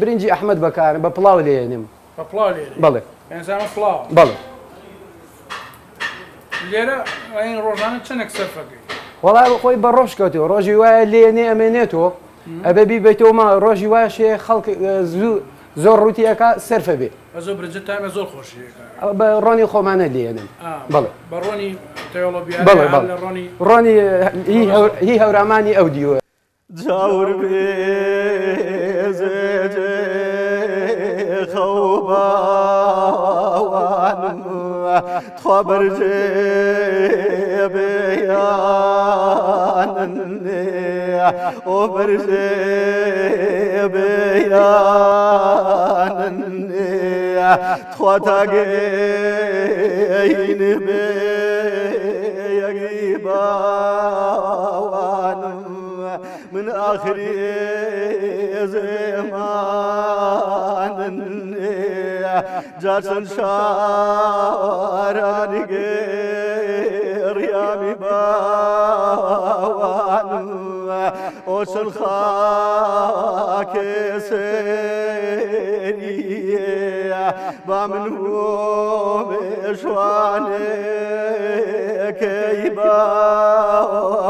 برنجی ئەحمەد بەکارم بە پڵاو لێنێم بە پڵاو لێرە بەڵێ ئەنجامە پڵاو بەڵێ لێرە ئەین ڕۆژانە چەندێک سەرفەکەی وڵای خۆی بە ڕۆژ کەوتەوە ڕۆژی وایە لێنێ ئەمێنێتەوە ئەبە بیبێتەوەمە ڕۆژی وایە شێ خەڵک زۆر ڕوتیەکە سەرفە بێ زۆر برنجە تایمە زۆر خۆشیەکە بە ڕۆنی خۆمانە لێنم بەڵێ بە ڕۆنی تەیۆڵۆبیان بەڵێ لە ڕۆنی ڕۆنی هی هەورامانی ئەو دیوە جاور خوبان خبر بیان او برج بیان تاگین به یگیبان من آخری زمان جاتن شارانی گریامی باوان اوشن خاک سریه با من بومشوانه کی باوان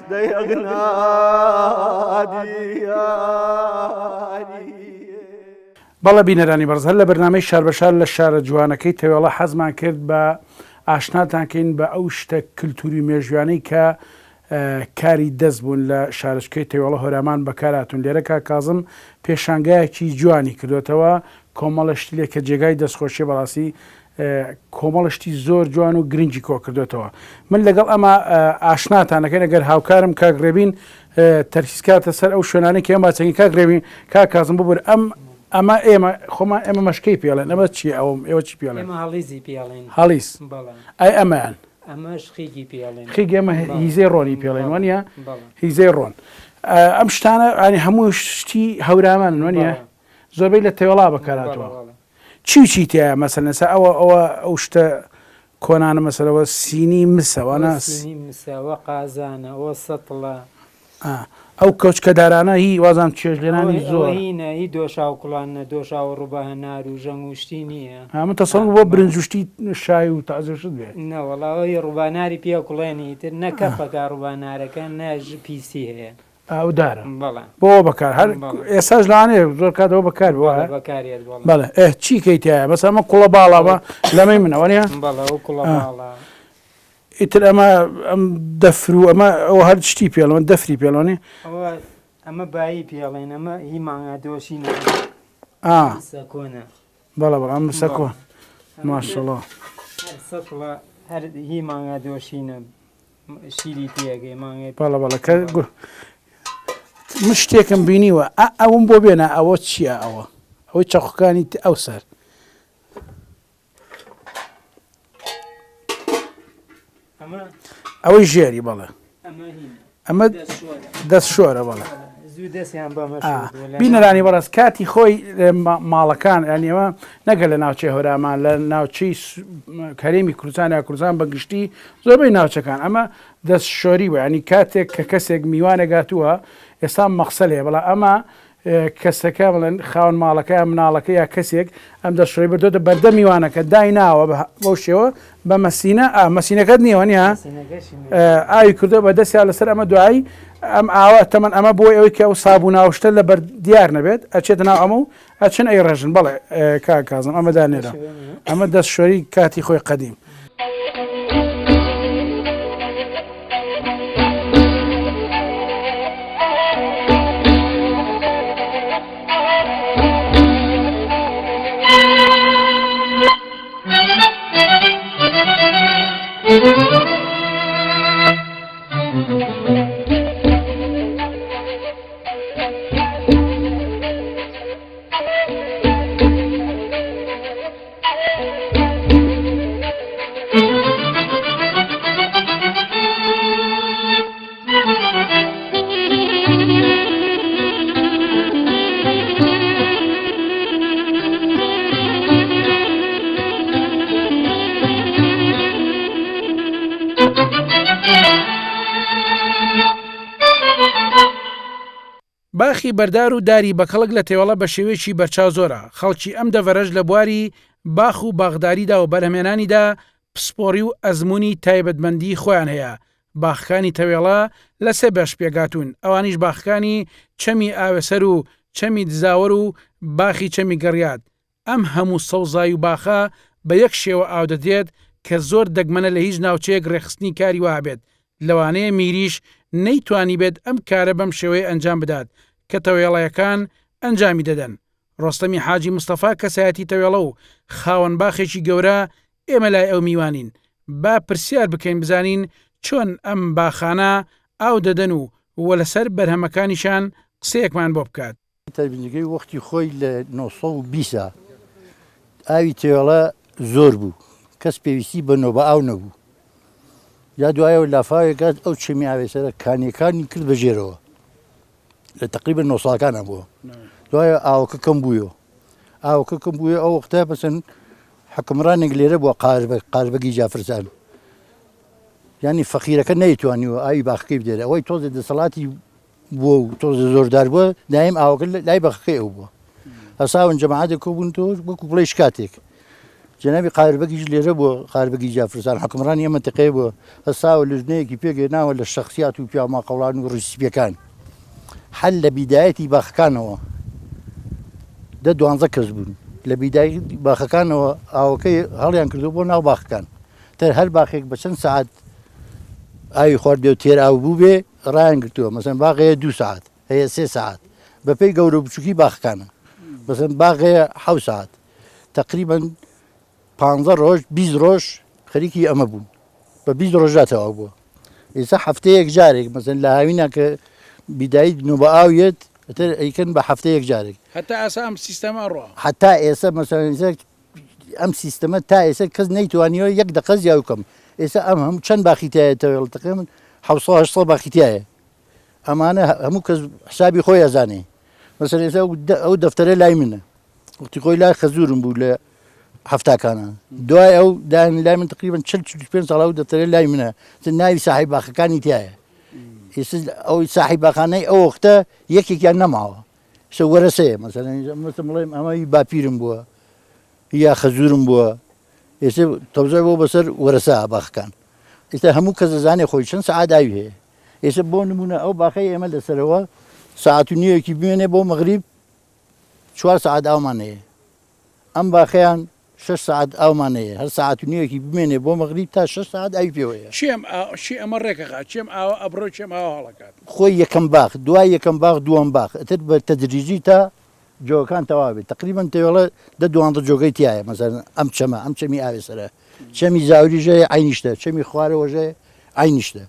دیگنا دیاری بەڵە بینەرانی بەرز هەر لە بەرنامەی شار بەشار لە شارە جوانەکەی تەوێڵە حەزمان کرد بە ئاشناتانکەین بە ئەو شتە کللتوری مێژوانەی کە کاری دەست بوون لە شارچکەی تێوەڵە هۆرامان بەکاراتون لێرە کا کازم پێشانگایەکی جوانی کردوێتەوە کۆمەڵشتی لێ کە جێگای دەستخۆشیە بەڕاستی کۆمەڵشتی زۆر جوان و گرنگی کۆ کردوێتەوە من لەگەڵ ئەمە ئاشناتانەکەی ئەگەر هاوکارم کاگرێبین تەرکیزکاتە سەر ئەو شوێنانەی کە ئەمە چەنگی کاگرێبین کا کازم ببوور ئەمە ئێمە خۆمان ئێمە مەشکەی پێڵێن ئەمە چی ئێوە چی پێڵێن هەڵیزی پێڵێن هەڵیس ئەی ئەمەیان ئەمەش خێگی پێڵێن خێگی ئەمە هیزەی ڕۆنی پێڵێن وانە هیزەی ڕۆن ئەم شتانە ئەنی هەموو شتی هەورامان وانە زۆربەی لە تێوەڵا بەکاراتەوە چی تایە مەسەلەنسا ئەوە ئەو شتە کۆنانە مەسەرەوە سینی مسەوانە سینی مسەوە قازانەوە سەتڵە ئەو کەوچکەدارانە هی وازان چێژلێنانی زۆر هی دۆشا و کوڵانە دۆشا و ڕووبە هەنار و ژەنگ وشتی نییە من تەسەڵ بۆ برنجشتی شای و تازشت بێ نەوەڵاوی ڕووباناری پێ کوڵێنی تر نەکەفەکە ڕووبانارەکە نەژ پیسی هەیە ئەودارە بۆ بەکار هەر ئێساش لانێ زۆر کاتەوە بەکار بەکارێت بەڵێ چی کەیتایە بەس ئەمە کوڵە باڵاوە لەمەی منەوە نیە کوڵە باڵا ئیتر ئەمە ئەم دەفر و ئەمە ئەوە هەر شتی پێڵەوە دەفری پێڵۆنی ئەمە بایی پێڵێن ئەمە هی مانگا دۆشینە سەکۆنە بەڵە بەڵ ئەم سەکۆن ماشەڵڵا هەر هی مانگا دۆشینە شیری پێگەی مانگێت بەڵە کە من شتێکم بینیوە ئەوم بۆ بێنە ئەوە چییە ئەوەی چەقەکانی ئەو سەر ئەوەی ژێری بەڵێ ئەمە دەست شۆرە بەڵێ بینەرانی بەڕاست کاتی خۆی ماڵەکان یانیەوە نەگەر لە ناوچەی هەورامان لە ناوچەی کەرێمی کوردستان یا کوردستان بەگشتی زۆربەی ناوچەکان ئەمە دەست شۆری وە ینی کاتێک کە کەسێک میوانە گاتووە ئێستا مەخسەلێ بەڵام ئەمە کەسەکە بڵێن خاون ماڵەکە یا مناڵەکە یا کەسێک ئەم دەشڕی بردۆتە بەردە میوانەکە دای ناوە بەو شێوە بە مەسینە مەسینەکەت نییەوە نیە ئاوی کردو بە دەستیا لەسەر ئەمە دوایی ئەم ئاوە تەمەەن ئەمە بۆی ئەوەی کە ئەو سابوو ناوشتە لە بەر دیار نەبێت ئەچێتە ناو ئەمە و ئەچن ئەی ڕژن بەڵێ کاکازم ئەمە دانێرە ئەمە دەست شۆری کاتی خۆی قەدیم. باخی بەردار و داری بەکەڵک لە تێوەڵە بە شێوەیەکی بەرچاو زۆرە. خەڵکی ئەم دەڤەرەش لە بواری باخ و باغداریدا و بەرهەمێنانیدا پسپۆری و ئەزمموی تایبەتمەندی خۆیان هەیە. باخەکانی تەوێڵە لە سێ بەش پێگاتون، ئەوانیش باخەکانی چەمی ئاوێسەر و چەمی دزاوەر و باخی چەمی گەڕیات. ئەم هەموو سەوزای و باخە بە یەک شێوە ئاودەدێت کە زۆر دەگمەنە لە هیچ ناوچەیەک ڕێخستنی کاری وابێت. لەوانەیە میریش نەیتوانی بێت ئەم کارە بەم شێوەیە ئەنجام بدات کە تەوێڵەیەکان ئەنجامی دەدەن. ڕۆستەمی حاجی مستەفا کەسایەتی تەوێڵە و خاوەن باخێکی گەورە ئێمە لای ئەو میوانین. با پرسیار بکەین بزانین چۆن ئەم باخانە ئاو دەدەن و وە لەسەر بەرهەمەکانیشان قسەیەکمان بۆ بکات. تەربیەکەی وەختی خۆی لە 1920 ئاوی تێوەڵە زۆر بوو، کەس پێویستی بە نۆبە ئاو نەبوو. یا دوایەوە لافاوێکات ئەو چەمی ئاوێسەرە کانیەکانی کرد بەژێرەوە لە تقریبا 9 ساڵەکانە بووە. دوایە ئاوەکە کەم بوویەوە، ئاوەکە کەم بووە ئەو وەختە بەسەن حکمڕانێک لێرە بووە قاربەگی جافرسان، ینی فەقیرەکە نەیتوانیوە ئاوی باخەکەی بدێرە. ئەوەی تۆزە دەسەڵاتی بووە و تۆزە زۆردار بووە دایم ئاوەکە لای بەخەکەی ئەو بووە. هەساون جەماعەتێک کۆبوون تۆ وەکو بڵێ شکاتێک جەنابی قاربەگیش لێرە بووە، قاربەگی جافرسان حکمڕانی ئەمە منتیقەیە بووە. هەساوە لژنەیەکی پێگەێناوە لە شەخسیات و پیاماقەوڵان و ڕیسیپیەکان هەل لە بیدایەتی باخەکانەوە 12 کەس بوون. لە بیدایەتی باخەکانەوە ئاوەکەی هەڵیان کردو بۆ ناو باخەکان تر هەر باخێک بە چەند سەعات ئاوی خواردێ و تێر ئاو بوو بێ ڕایان گرتووە. مەسەن باغەیە 2 ساعت هەیە 3 ساعت بەپێی گەورە بچووکی باخەکانە. مەسەن باغەیە 7 ساعت تقریبا 15 ڕۆژ 20 ڕۆژ خەریکی ئەمە بوون بە 20 ڕۆژاتەوە بووە. ئێستا هەفتەیەک جارێک مەسەن لە هاوینە کە بیدایی نۆبە ئاویێت ئەتر ئەیکەن بە هەفتەیەک جارێک. هەتا ئاسا ئەم سیستەما ڕۆ هەتا ئێستا مەسەن ئەم سیستەمە تا ئێستا کەس نەیتوانیەوە یەک دقە زیاو کەم. ئێستا ئەم هەموو چەند باخیتایە تەوێڵ تقریبا 700 باخیتایە. ئەمانە هەموو کەس حسابی خۆی ئەزانێ. مەسەن ئێستا ئەو دەفتەرە لای منە وقتی خۆی لای خەزورم بوو لە هەفتاکانە دوای ئەو دان لای من تقریبا 45 ساڵ ئەو دەفتەرە لای منە ناوی ساحی باخەکانی تایە. ئێستا ئەوی ساحی باخانەی ئەو وەختە یەکێکیان نەماوە سە وەرەسەیە مەسەن بڵێم ئەمەی باپیرم بووە یا خەزورم بووە ئێستا تەوزای بۆ بەسەر وەرەسە باخەکان. ئێستا هەموو کەس دەزانێ خۆی چەند سەعات ئاوی هەیە. ئێستا بۆ نمونە ئەو باخەی ئێمە لەسەرەوە ساعت و نیوەکی بمێنێ بۆ مەغریب 4 ساعت ئاومان هەیە. ئەم باخەیان 6 ساعت ئاومان هەیە هەر ساعت و نیوەکی بمێنێ بۆ مەغریب تا 6 ساعت ئاوی پێوەیە. چی ئەمە ڕێکەکات چێم ئاوە ئەبڕۆ چێم ئاوە هەڵەکات خۆی یەکەم باخ دوای یەکەم باخ دووەم باخ ئەتر بە تەدریجی تا جۆگەکان تەواو بێت. تقریبا تێوەڵە 12 جۆگەی تایە. مەسەن ئەم چەمە ئەم چەمی ئاوێسەرە چەمی زاوریژەیە عینیشتە چەمی خوارەوەژەیە عینیشتە.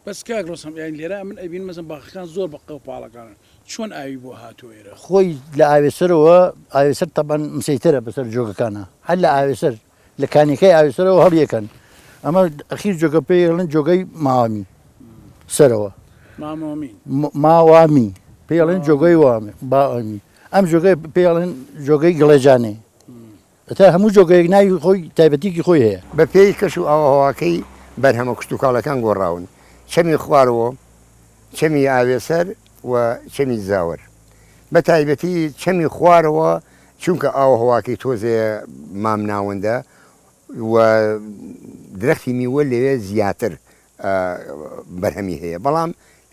بەس کاک ڕۆستەم یان لێرە من ئەبین مەسەن باخەکان زۆر بە قەوپاڵەکانن چۆن ئاوی بۆ هاتووێرە؟ خۆی لە ئاوێسەرەوە ئاوێسەر تەبەن مسەیترە بەسەر جۆگەکانە هەر لە ئاوێسەر لە کانیەکەی ئاوێسەرەوە هەڵیەکەن. ئەمە ئەخیر جۆگە پێڵێن جۆگەی ماوامی سەرەوە ماوامی پێڵێن جۆگەی وامی بامی ئەم جۆگەی پێڵێن جۆگەی گڵێجانێ. ئەتا هەموو جۆگەیەک ناوی خۆی تایبەتیکی خۆی هەیە. بە پێی کەش و ئاوهەواکەی بەرهەمە کشتتوکاڵەکان گۆڕاون چەمی خوارەوە چەمی ئاوێسەر و چەمی زاوەر بە تایبەتی چەمی خوارەوە چونکە ئاوهەواکەی تۆزێ مام ناوەندە و درەختی میوە لەوێ زیاتر بەرهەمی هەیە. بەڵام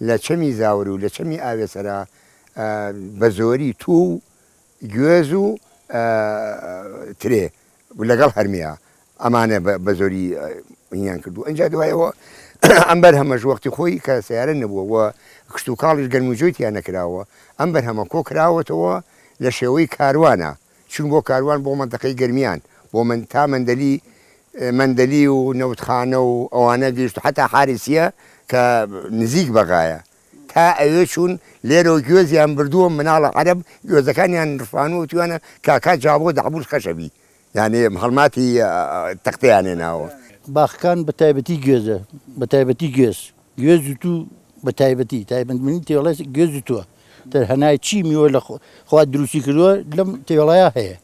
لە چەمی زاوەر و لە چەمی ئاوێسەرە بە زۆری تو گوێز و ترێ لەگەڵ هەرمیە ئەمانە بە زۆری هیان کردو. ئەنج دوایەوە ئەم بەرهەمەش وەختی خۆی کە سیارە نەبووە و کشت و کاڵیش گەرموجۆیتیان نەکراوە ئەم بەرهەمە کۆ کراوەتەوە لە شێوەی کاروانە چون بۆ کاروان بۆ منتەقەی گەرمیان بۆ من تا مندەلی و نەوتخانە و ئەوانە گەیشت حتا حارسیە کە نزیک بەغایە تا ئەوێ چوون لێرەوە گوێزیان بردووە مناڵە عەرەب گوێزەکانیان ڕفانوە توانە کاکا جابۆ دەحبوش خەشەبی یعنی هەڵماتی تەختەیان هێناوە. باخەکان بە تایبەتی گوێزە بە تایبەتی گوێز و تو بە تایبەتی تایبەتمەندی تێوەڵای گوێز و تووە تر هەنای چی میوە لە خوا دروستی کردووە لەم تێوەڵایە هەیە.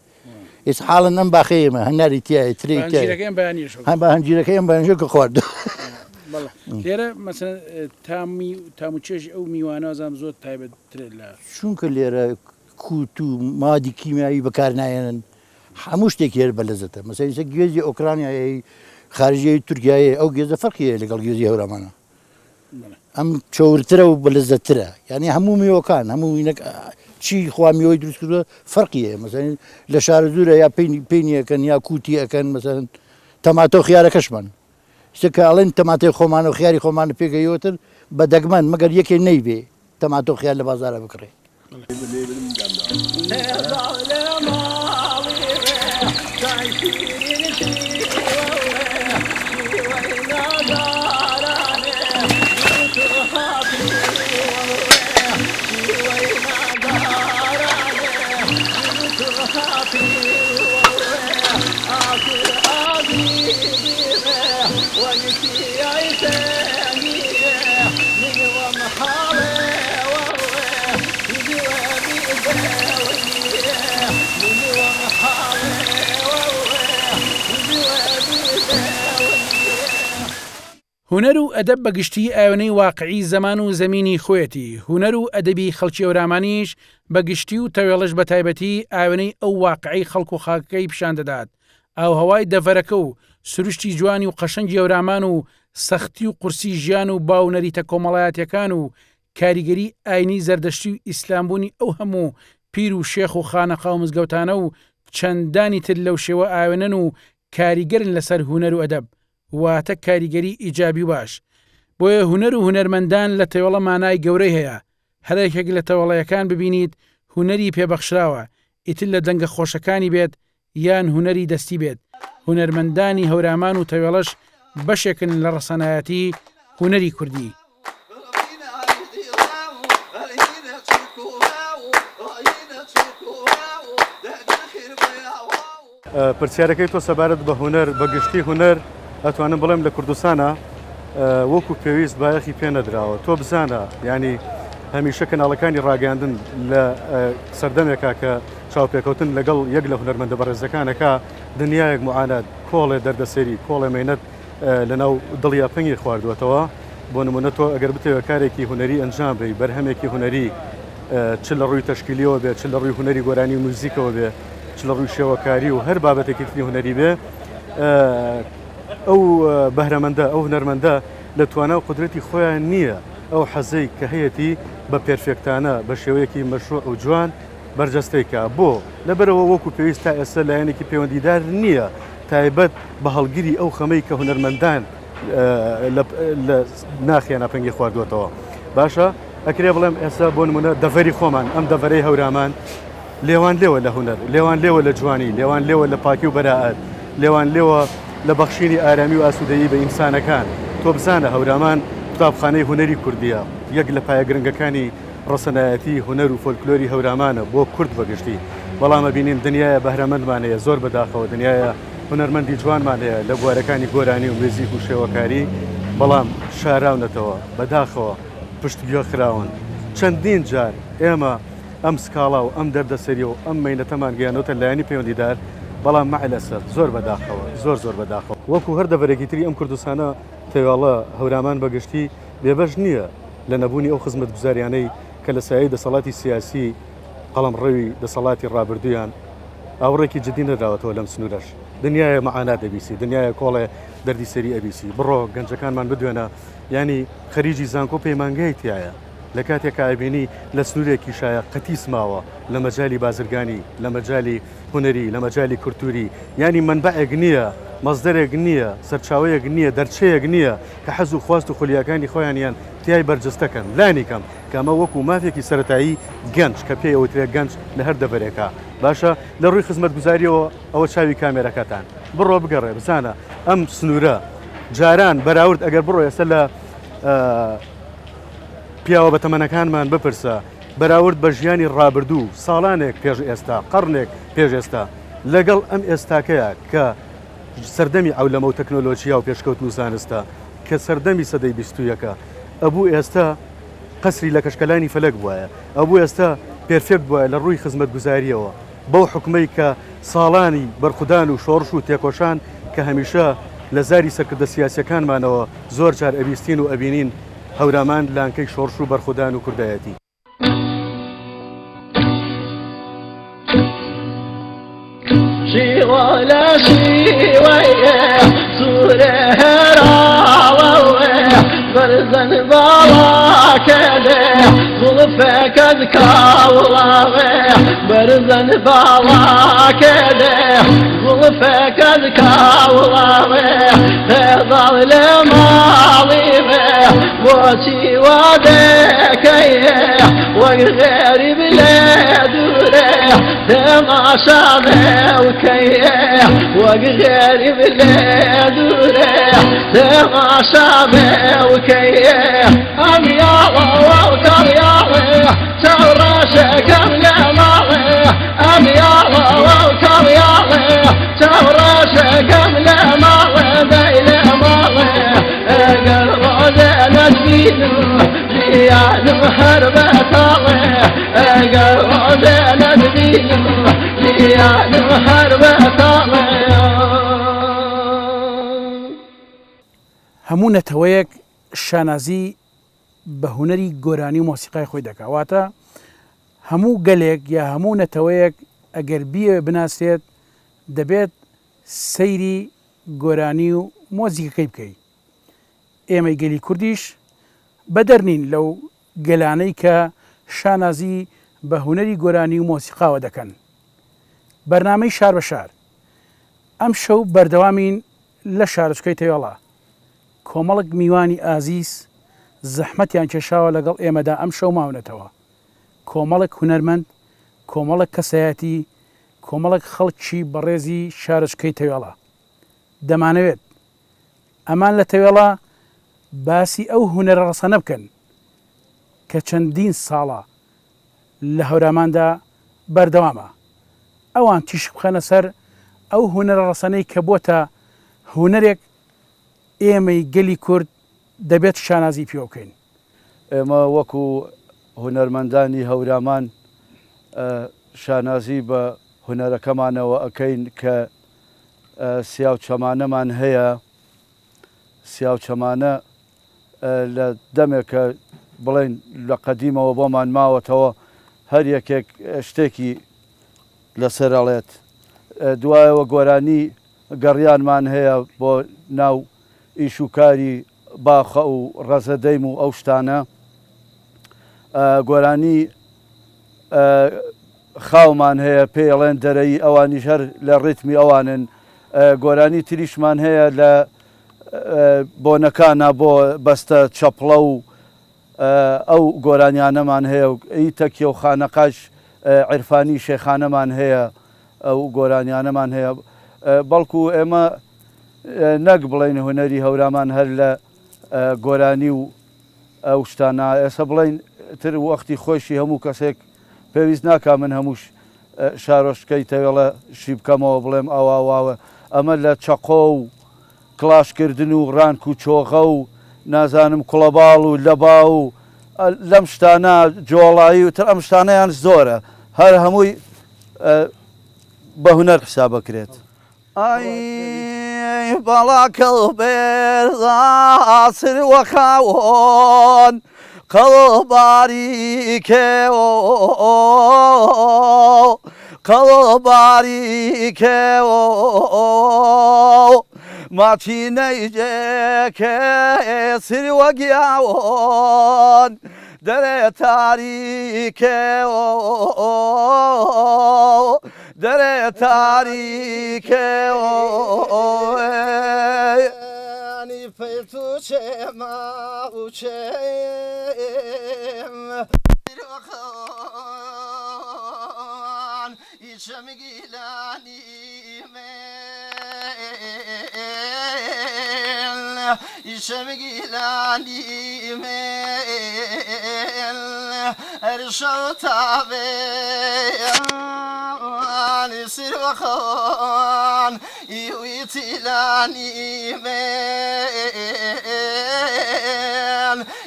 ئێستا حاڵن ئەم باخەیەمە هەناری تایە ترێ بە هەنجیرەکەی ئەم بەیانیشە کە خواردو لێرە مەسەن تاموچێژ ئەو میوانازام زۆر تایبەتترێت لە چونکە لێرە کووت و مادی کیمیایی بەکارنایەنن هەموو شتێک هێر بەلەزەتە مەسەریسە گوێزی ئۆکرانیایی خارجیایی تورکیایە ئەو گێزە فەرقیە لەگەڵ گوێزی هەورامانە ئەم چۆورترە و بەلەزەترە یعنی هەموو میوەکان هەموو چی خوا میوەی دروست کردووە فەرقیە مەسەن لە شارە دوورە یا پێینیەکەن یا کووتی ئەەکەن مەسەن تەماتە و خیارەکەشمان شتێککە ئەڵێن تەماتەی خۆمانە و خیاری خۆمانە پێگەیوتر بە دەگمەن مەگەر یەکێ نەیبێ تەماتۆ خیار لە بازارە بکڕێ هونەر و ئەدەب بەگشتی ئاوێنەی واقعی زەمان و زەمینی خۆیەتی هونەر و ئەدەبی خەڵکی ئەورامانیش بەگشتی و تەوێڵش بە تایبەتی ئاوێنەی ئەو واقعی خەڵک و خاکەکەی پیشان دەدات ئاو هەوای دەڤەرەکە و سروشتی جوانی و قەشەنگی ئەورامان و سەختی و قورسی ژیان و باونەریتە کۆمەڵایەتیەکان و کاریگەری ئاینی زەردەشتی و ئیسلامبوونی ئەو هەموو پیر و شێخ و خانەقا و مزگەوتانە و چەندانی تر لەو شێوە ئاوێنن و کاریگەرن لەسەر هونەر و ئەدەب واتە کاریگەری ئیجابی باش بۆیە هونەر و هونەرمەندان لە تەوێڵە مانای گەورەی هەیە هەرێکێک لە تەوەڵەیەکان ببینیت هونەری پێبەخشراوە ئیتر لە دەنگە خۆشەکانی بێت یان هونەری دەستی بێت هونەرمەندانی هەورامان و تەوێڵەش بەشێکن لە ڕەسەنایەتی هونەری کوردی پرسیارەکەی تۆ سەبارەت بە هونەر بەگشتی هونەر ئەتوانم بڵێم لە کوردستانە وەکو پێویست بایەخی پێ نەدراوە تۆ بزانە ینی هەمیشە کەناڵەکانی ڕاگەاندن لە سەردەمێکا کە چاوپێکەوتن لەگەڵ یەک لە هونەرمەندە بەڕێزەکانەکە دنیایەک معانات کۆڵێ دەردەسەری کۆڵێ مێنەت لەناو دڵیا پەنگی خواردوێتەوە بۆ نمونە تۆ ئەگەر بتەوە کارێکی هونەری ئەنجام بی بەرهەمێکی هونەری چ لە ڕووی تەشکیلیەوە بێ چ لە ڕووی هونەری گۆرانی و موزیکەوە بێ چ لە ڕووی شێوەکاری و هەر بابەتێکی تری هونەری بێ ئەو بەهرەمەندە ئەو هونەرمەندە لە توانە و قدرەتی خۆیان نییە ئەو حەزەی کە هەیەی بە پێرفێکتانە بە شێوەیەکی مەشروع و جوان بەرجەستەیکە بۆ لەبەرەوە وەکو پێویست تا ئێستا لایەنێکی پەیوەندیدار نییە تایبەت بە هەڵگیری ئەو خەمەی کە هونەرمەندان ناخیانە پەنگی خواردوێتەوە باشە ئەکرێ بڵێم ئێستا بۆ نمونە دەڤەری خۆمان ئەم دەڤەرەی هەورامان لێوان لێوە لە هونەر لێوان لێوە لە جوانی لێوان لێوە لە پاکی و بەراعەت لێوان لێوە لە بەخشینی ئارامی و ئاسوودەیی بە ئینسانەکان تۆ بزانە هەورامان قوتابخانەی هونەری کوردیە یەک لە پایە گرنگەکانی ڕەسەنایەتی هونەر و فۆلکلۆری هەورامانە بۆ کورد بەگشتی بەڵام بینیم دنیاە بەهرەمەندمانەیە زۆر بەداخەوە دنیاە هونەرمەندی جوانمانەیە لە بوارەکانی گۆرانی و مێزیک و شێوەکاری بەڵام شاراونەتەوە بەداخەوە پشتگوێ خراون چەندین جار ئێمە ئەم سکاڵا و ئەم دەردەسەری و ئەم مەینەتەمان گەیانەوە لایەنی پەیوەندیدار بەڵام مەعلەسەر زۆر بەداخەوە زۆر بەداخەوە وەکو هەر دەڤەرێکی تری ئەم کوردستانە تێواڵە هەورامان بەگشتی بێبەش نییە لە نەبوونی ئەو خزمەت گوزاریانەی کە لە سایەی دەسەڵاتی سیاسی قەڵەمڕەوی دەسەڵاتی ڕابردویان ئاوڕێکی جدی نەداوەتەوە لەم سنوورەش دنیاە مەعانات دەبیسی دنیاە کۆڵێ دەردی سەری ئەبیسی بڕۆ گەنجەکانمان بدوێنە ینی خەریجی زانکۆ پەیمانگای تایە لە کاتێک ئابینی لە سنوورێکی شایە قەتیس ماوە لە مەجای بازرگانی لە مەجای هونەری لە مەجای کورتوری ینی منبعێک نییە مەزدەرێک نییە سەرچاوەیەک نییە دەرچەیەک نییە کە حەز و خواست و خولیاکانی خۆیانیان تیای بەرجەستەکەن لانی کەم کەمە وەکو مافێکی سەتایی گەنج کە پێی ئەوترێک گەنج لە هەر دەبەرێکە باشە لە ڕووی خزمەت گوزاریەوە ئەوە چاوی کامێرەکەتان بڕۆ بگەڕێ بزانە ئەم سنوورە جاران بەراورد ئەگەر بڕۆ ئێستا لە پیاوە بە تەمەنەکانمان بپرسە بەراورد بە ژیانی ڕابردوو ساڵانێک پێش ئێستا قەڕنێک پێش ئێستا لەگەڵ ئەم ئێستاکەیە کە سەردەمی ئەولەمە و تەکنۆلۆژیا و پێشکەوت و زانستە کە سەردەمی سەدەی 21ەکە ئەبوو ئێستا قەسری لە کەشکەلانی فەلەک بووایە ئەبوو ئێستا پێرفێکت بووە لە ڕووی خزمەت گوزاریەوە بەو حکومەی کە ساڵانی بەرخودان و شۆڕش و تێکۆشان کە هەمیشە لە زاری سەرکردە سیاسیەکانمانەوە زۆر جار ئەبیستین و ئەبینین هەورامان لانکەی شۆڕش و بەرخودان و کوردایەتی. شيولا شيوية سورة راوية برزن بالا كده ظلفك ذكاولاوية برزن بالا كده ظلفك ذكاولاوية تظل لماضيه وشي ودكيه وغير بلادوره تماشى وكيه وغير بلادوره تماشى وكيه أم يا الله وكر يا الله شورى شكم يا مالي أم يا الله وكر يا الله شورى شكم يا مالي بين مالي قلب نجمينه يا نهربة طالع قلب نجمينه يا نهربة طالع هەموو نەتەوەیەک شانازی بە هوەری گۆرانی و مۆسیقای خۆی دەکەواتە هەموو گەلێک یا هەموو نەتەوەیەک ئەگەر بیە بناسێت دەبێت سەیری گۆرانی و مۆزیکەکەی بکەیت. ئێمەی گەلی کوردیش بەدەرنین لەو گەلانەی کە شانازی بە هوەری گۆرانی و مۆسیقاوە دەکەن. بەرنامەی شار بە شار ئەم شەو بەردەوامین لە شارچکەی تەوێڵە. کۆمەڵک میوانی ئازیز زەحمەتیان کێشاوە لەگەڵ ئێمەدا ئەم شەو ماونەتەوە. کۆمەڵک هونەرمەند، کۆمەڵک کەسایەتی، کۆمەڵک خەڵکی بەڕێزی شارچکەی تەوێڵە. دەمانەوێت ئەمان لە تەوێڵە باسی ئەو هونەرە ڕەسەنە بکەن کە چەندین ساڵە لە هەوراماندا بەردەوامە. ئەوان تیش بخەنە سەر ئەو هونەرە ڕەسەنەی کە بۆتە هونەرێک ئێمەی گەلی کورد دەبێت شانازی پێ بکەین. ئێمە وەکو هونەرمەندانی هەورامان شانازی بە هونەرەکەمانەوە ئەەکەین کە سیاو چەمانەمان هەیە. سیاو چەمانە لە دەمێکە بڵێن لە قەدیمەوە بۆمان ماوەتەوە هەر یەکێک شتێکی لەسەر ئەڵێت. دوایەوە گۆرانی گەڕیانمان هەیە بۆ ناو ئیشوکاری باخە و ڕەزەدەیم و ئەو شتانە. گۆرانی خاومان هەیە پێڵێن دەرەی ئەوانی هەر لە ڕێتمی ئەوانن. گۆرانی تریشمان هەیە لە بۆنەکانە بۆ بەستە چەپڵە و ئەو گۆرانیانەمان هەیە و ئیتەکی و خانەقاش عیرفانی شێخانەمان هەیە ئەو گۆرانیانەمان هەیە. بەڵکو ئێمە نەک بڵێن هونەری هەورامان هەر لە گۆرانی و ئەو شتانە ئێستا بڵێن تر وەختی خۆشی هەموو کەسێک پێویست ناکا من هەموو شارۆشکەی تەوێڵە شی بکەمەوە بڵێم ئەواواوە. ئەمە لە چەقۆ و کلاشکردن و ڕانک و چۆغە و نازانم کوڵەباڵ و لەبا و لەم شتانە جۆڵایی و تر ئەم شتانەیان زۆرە هەر هەمووی بە هونەر حساب بکرێت. ئای بەڵا کەڵبێردا سروە خاوۆن قەڵباری کێوە قەڵباری کێوە ماچی نەیجێکێ سروە گیاوۆن دەرێ تاریکێوە دەرێ تاریکێوە فەیت و چێما و چێم ئیشەمگیلانی ئیشەمگیلانی هەرشە تاوێ سروەخۆن ئیویتیلانی من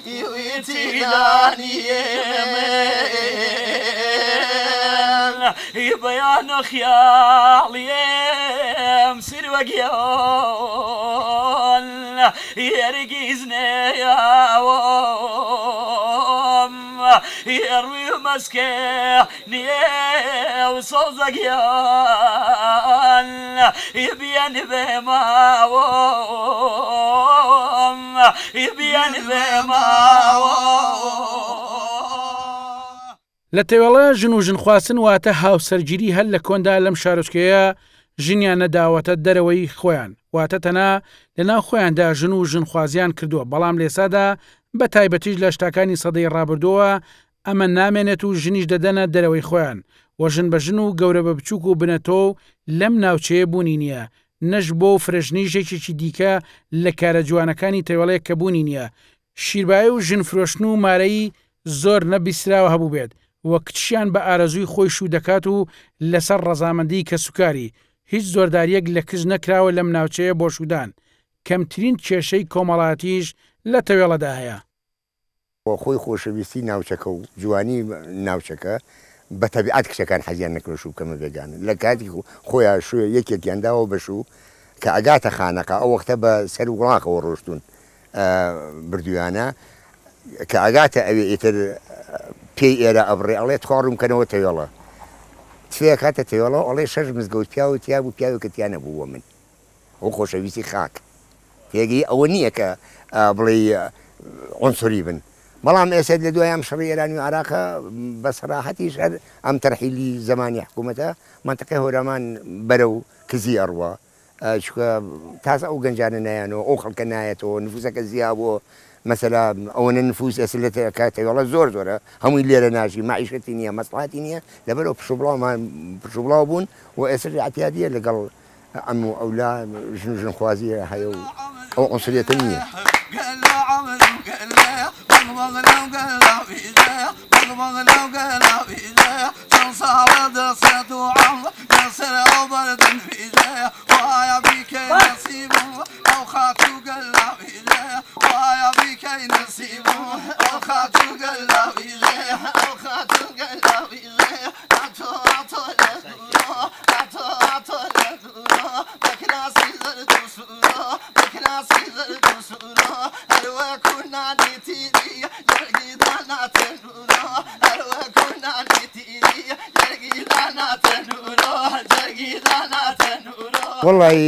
ئیویتیلانی بەیان خیاڵیم سروەگیۆ يرقزني يا يروي مسكني وصوزك يا يبين بما يبين بما لە تێوەڵە ژن و ژنخواستن واتە هاوسەرگیری هەر لە کۆندا لەم شارۆچکەیە ژنیان نەداوەتە دەرەوەی خۆیان واتە تەنها لەناو خۆیاندا ژن و ژنخوازیان کردووە بەڵام لێسادا بە تایبەتیش لە شتاکانی سەدەی ڕابردووە ئەمە نامێنێت و ژنیش دەدەنە دەرەوەی خۆیان وە ژن بە ژن و گەورە بە بچووک و بنەتۆ لەم ناوچەیە بوونی نییە نەش بۆ فرەژنیژێکێکی دیکە لە کارە جوانەکانی تێوەڵەیە کە بوونی نییە شیربایی و ژن فرۆشتن و مارەی زۆر نەبیستراوە هەبوو بێت وە کچیان بە ئارەزووی خۆی شوو دەکات و لەسەر ڕەزامەندی کە سوکاری هیچ زۆرداریەک لە کز نەکراوە لەم ناوچەیە بۆ شودان کەمترین کێشەی کۆمەڵاتیش لە تەوێڵەدا هەیە خۆی خۆشەویستی ناوچەکە و جوانی ناوچەکە بە تەبیعەت کشەکان حەزیان نەکرۆش و کەمە بێگانە لە کاتی خۆیان شوێ یەکێکیانداوە بەشوو کە ئەگاتە خانەکە ئەو وەختە بە سەر وڵاقەوە ڕۆشتون بردویانە کە ئەگاتە ئەوێ ئیتر پێی ئێرە ئەبڕێ ئەڵێ تخواڕم کەنەوە تەوێڵە تفێ کاتە تێوەڵەوە ئەڵێ شەش مزگەوت پیاوە تیا بوو پیاوێکە تیا نەبووە من ئەو خۆشەویستی خاک تێگەی ئەوە نییە کە بڵێ عونسوری بن بەڵام ئێسێت لە دوایام شەڕی ئێرانی و عراقە بە سەراحەتیش هەر ئەم تەرحیلی زمانی حکوومەتە منتەقەی هەورامان بەرە و کزی ئەڕوە چکە تازە ئەو گەنجانە نایەنەوە ئەو خەڵکە نایەتەوە نفوسەکە زیابووە مەسەلا ئەوەنە نفوس ئێستا لە کاتەوەڵە زۆر زۆرە هەمووی لێرە ناژی ماعیشەتی نییە مەسڵاتی نییە لەبەرەوە پشوبڵاو بوون و ئێستا اعتیادیە لەگەڵ ئەم و ئەولا ژن و ژنخوازیە هەیە و ئەو عنسوریەتە نییە وڵی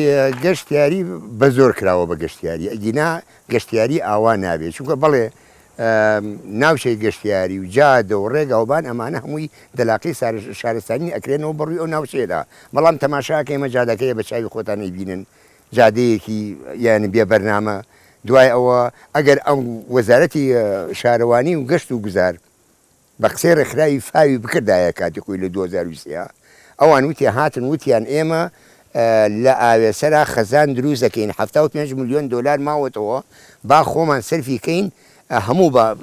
گەشتیاری بە زۆر کراوە بە گەشتیاری ئەگینا گەشتیاری ئاوا نابێت چونکە بەڵێ ناوچەی گەشتیاری و جادە و ڕێگاوبان ئەمانە هەمووی دەلاقی شارستانی ئەکرێنەوە بڕووی ئەو ناوچێدا بەڵام تەماشاکە ئێمە جادەکەیە بە چاوی خۆتانی بینن جادەیەکی یان بێ بەرنامە دوای ئەوە ئەگەر ئەم وەزارەتی شارەوانی و گەشت و گوزار بە قسەی ڕێکخراوی فاوی بکردایە کاتی خۆی لە 2023 ئەوان وتی هاتن وتیان ئێمە لە ئاوێسەرا خەزان دروست دەکەین 75 میلیۆن دلار ماوەتەوە با خۆمان سەرفیکەین هەموو بە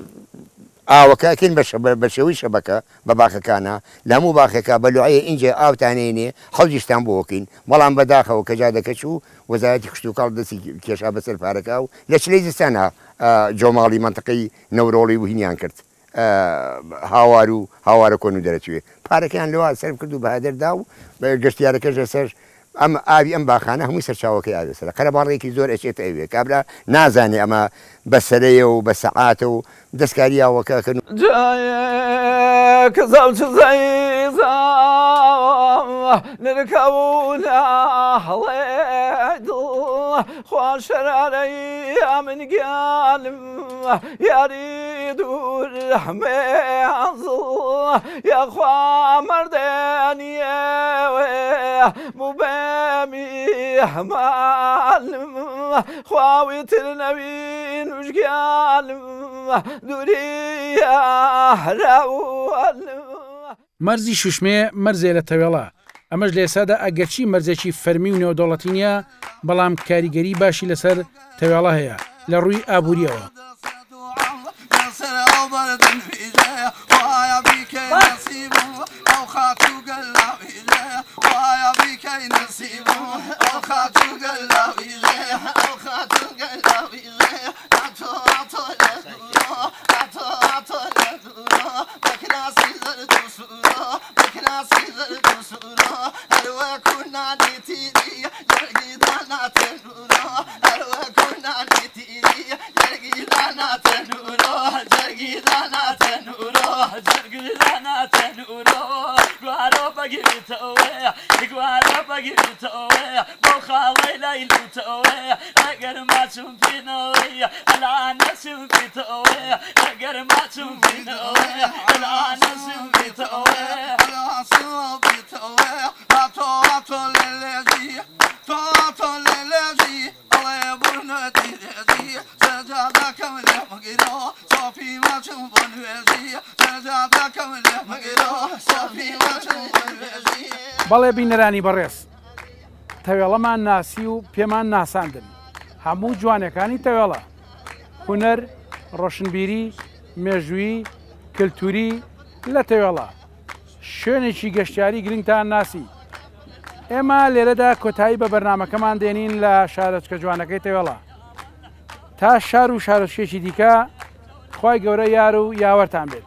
ئاوەکەکەین بە شێوەی شەبەکە بە باخەکانە لە هەموو باخێکە بەلوعەیە اینجا ئاوتانێنێ حەوزیشتان بۆکەین بەڵام بەداخەوە کە جادەکەچ و وەزارەتی کشت و کاڵ دەستی کێشا بەسەر پارەکە و لە چلەی زستانە جۆماڵی منتەقەی نەورۆڵی وهینیان کرد هاوار و هاوارە کۆن و دەرەچوێ پارەکەیان لەوە سەرف کرد و بەهادەردا و گەشتیارەکەش لەسەر ئەم ئاوی ئەم باخانە هەمووی سەرچاوەکەی ئاوێسەرە قەرەباڵێکی زۆر ئەچێتە ئەوێ کابرا نازانێ ئەمە بەسەرەیە و بە سەعاتە و دەستکاری ئاوەکەکەن کە زاو چ زەیزە نرکەونا هەڵێ خوا شەرارەی من گیانم یاری دوور حمێزڵ یاخوا مەردێنیێوێ مبێمی هەمالم خواوی تر نەوین وژگیانم دووریە هەراوەلم مەرزی شوشمێ مەرزێ لە تەوێڵە ئەمەش لە ئێسادا ئەگەرچی مەرزێکی فەرمی و نێودەوڵەتی نیە بەڵام کاریگەری باشی لەسەر تەوێڵە هەیە لە ڕووی ئابوووریەوە كنا بگیرتەوە یگوارە بەگیرتەوە بۆ خاڵی لایلوتەوە ئەگەر ماچم پێنەوەی ئەلانەسم پێتەوە ئەگەر ماچم پێنەوە ئەلانەسم پێتەوە ئەلاسم پێتەوە هاتۆ لێلێجی تۆ لێلێجی ئەڵێ بوونە دیرێجی سەجادەکەم لێ مەگیرەوە سۆفی ماچم بۆ نوێژی سەجادەکەم لێ مەگیرەوە سۆفی ماچم بۆ نوێژی بەڵێ بینەرانی بەڕێز تەوێڵەمان ناسی و پێمان ناساندن هەموو جوانەکانی تەوێڵە هونەر ڕۆشنبیری مێژووی کللتوری لە تەوێڵە شوێنێکی گەشتیاری گرنگتان ناسی ئێمە لێرەدا کۆتایی بە بەرنمەکەمان دێنین لە شارۆچکە جوانەکەی تەوێڵە تا شار و شارۆچکێکی دیکە خی گەورە یار و یاوەرتان بێت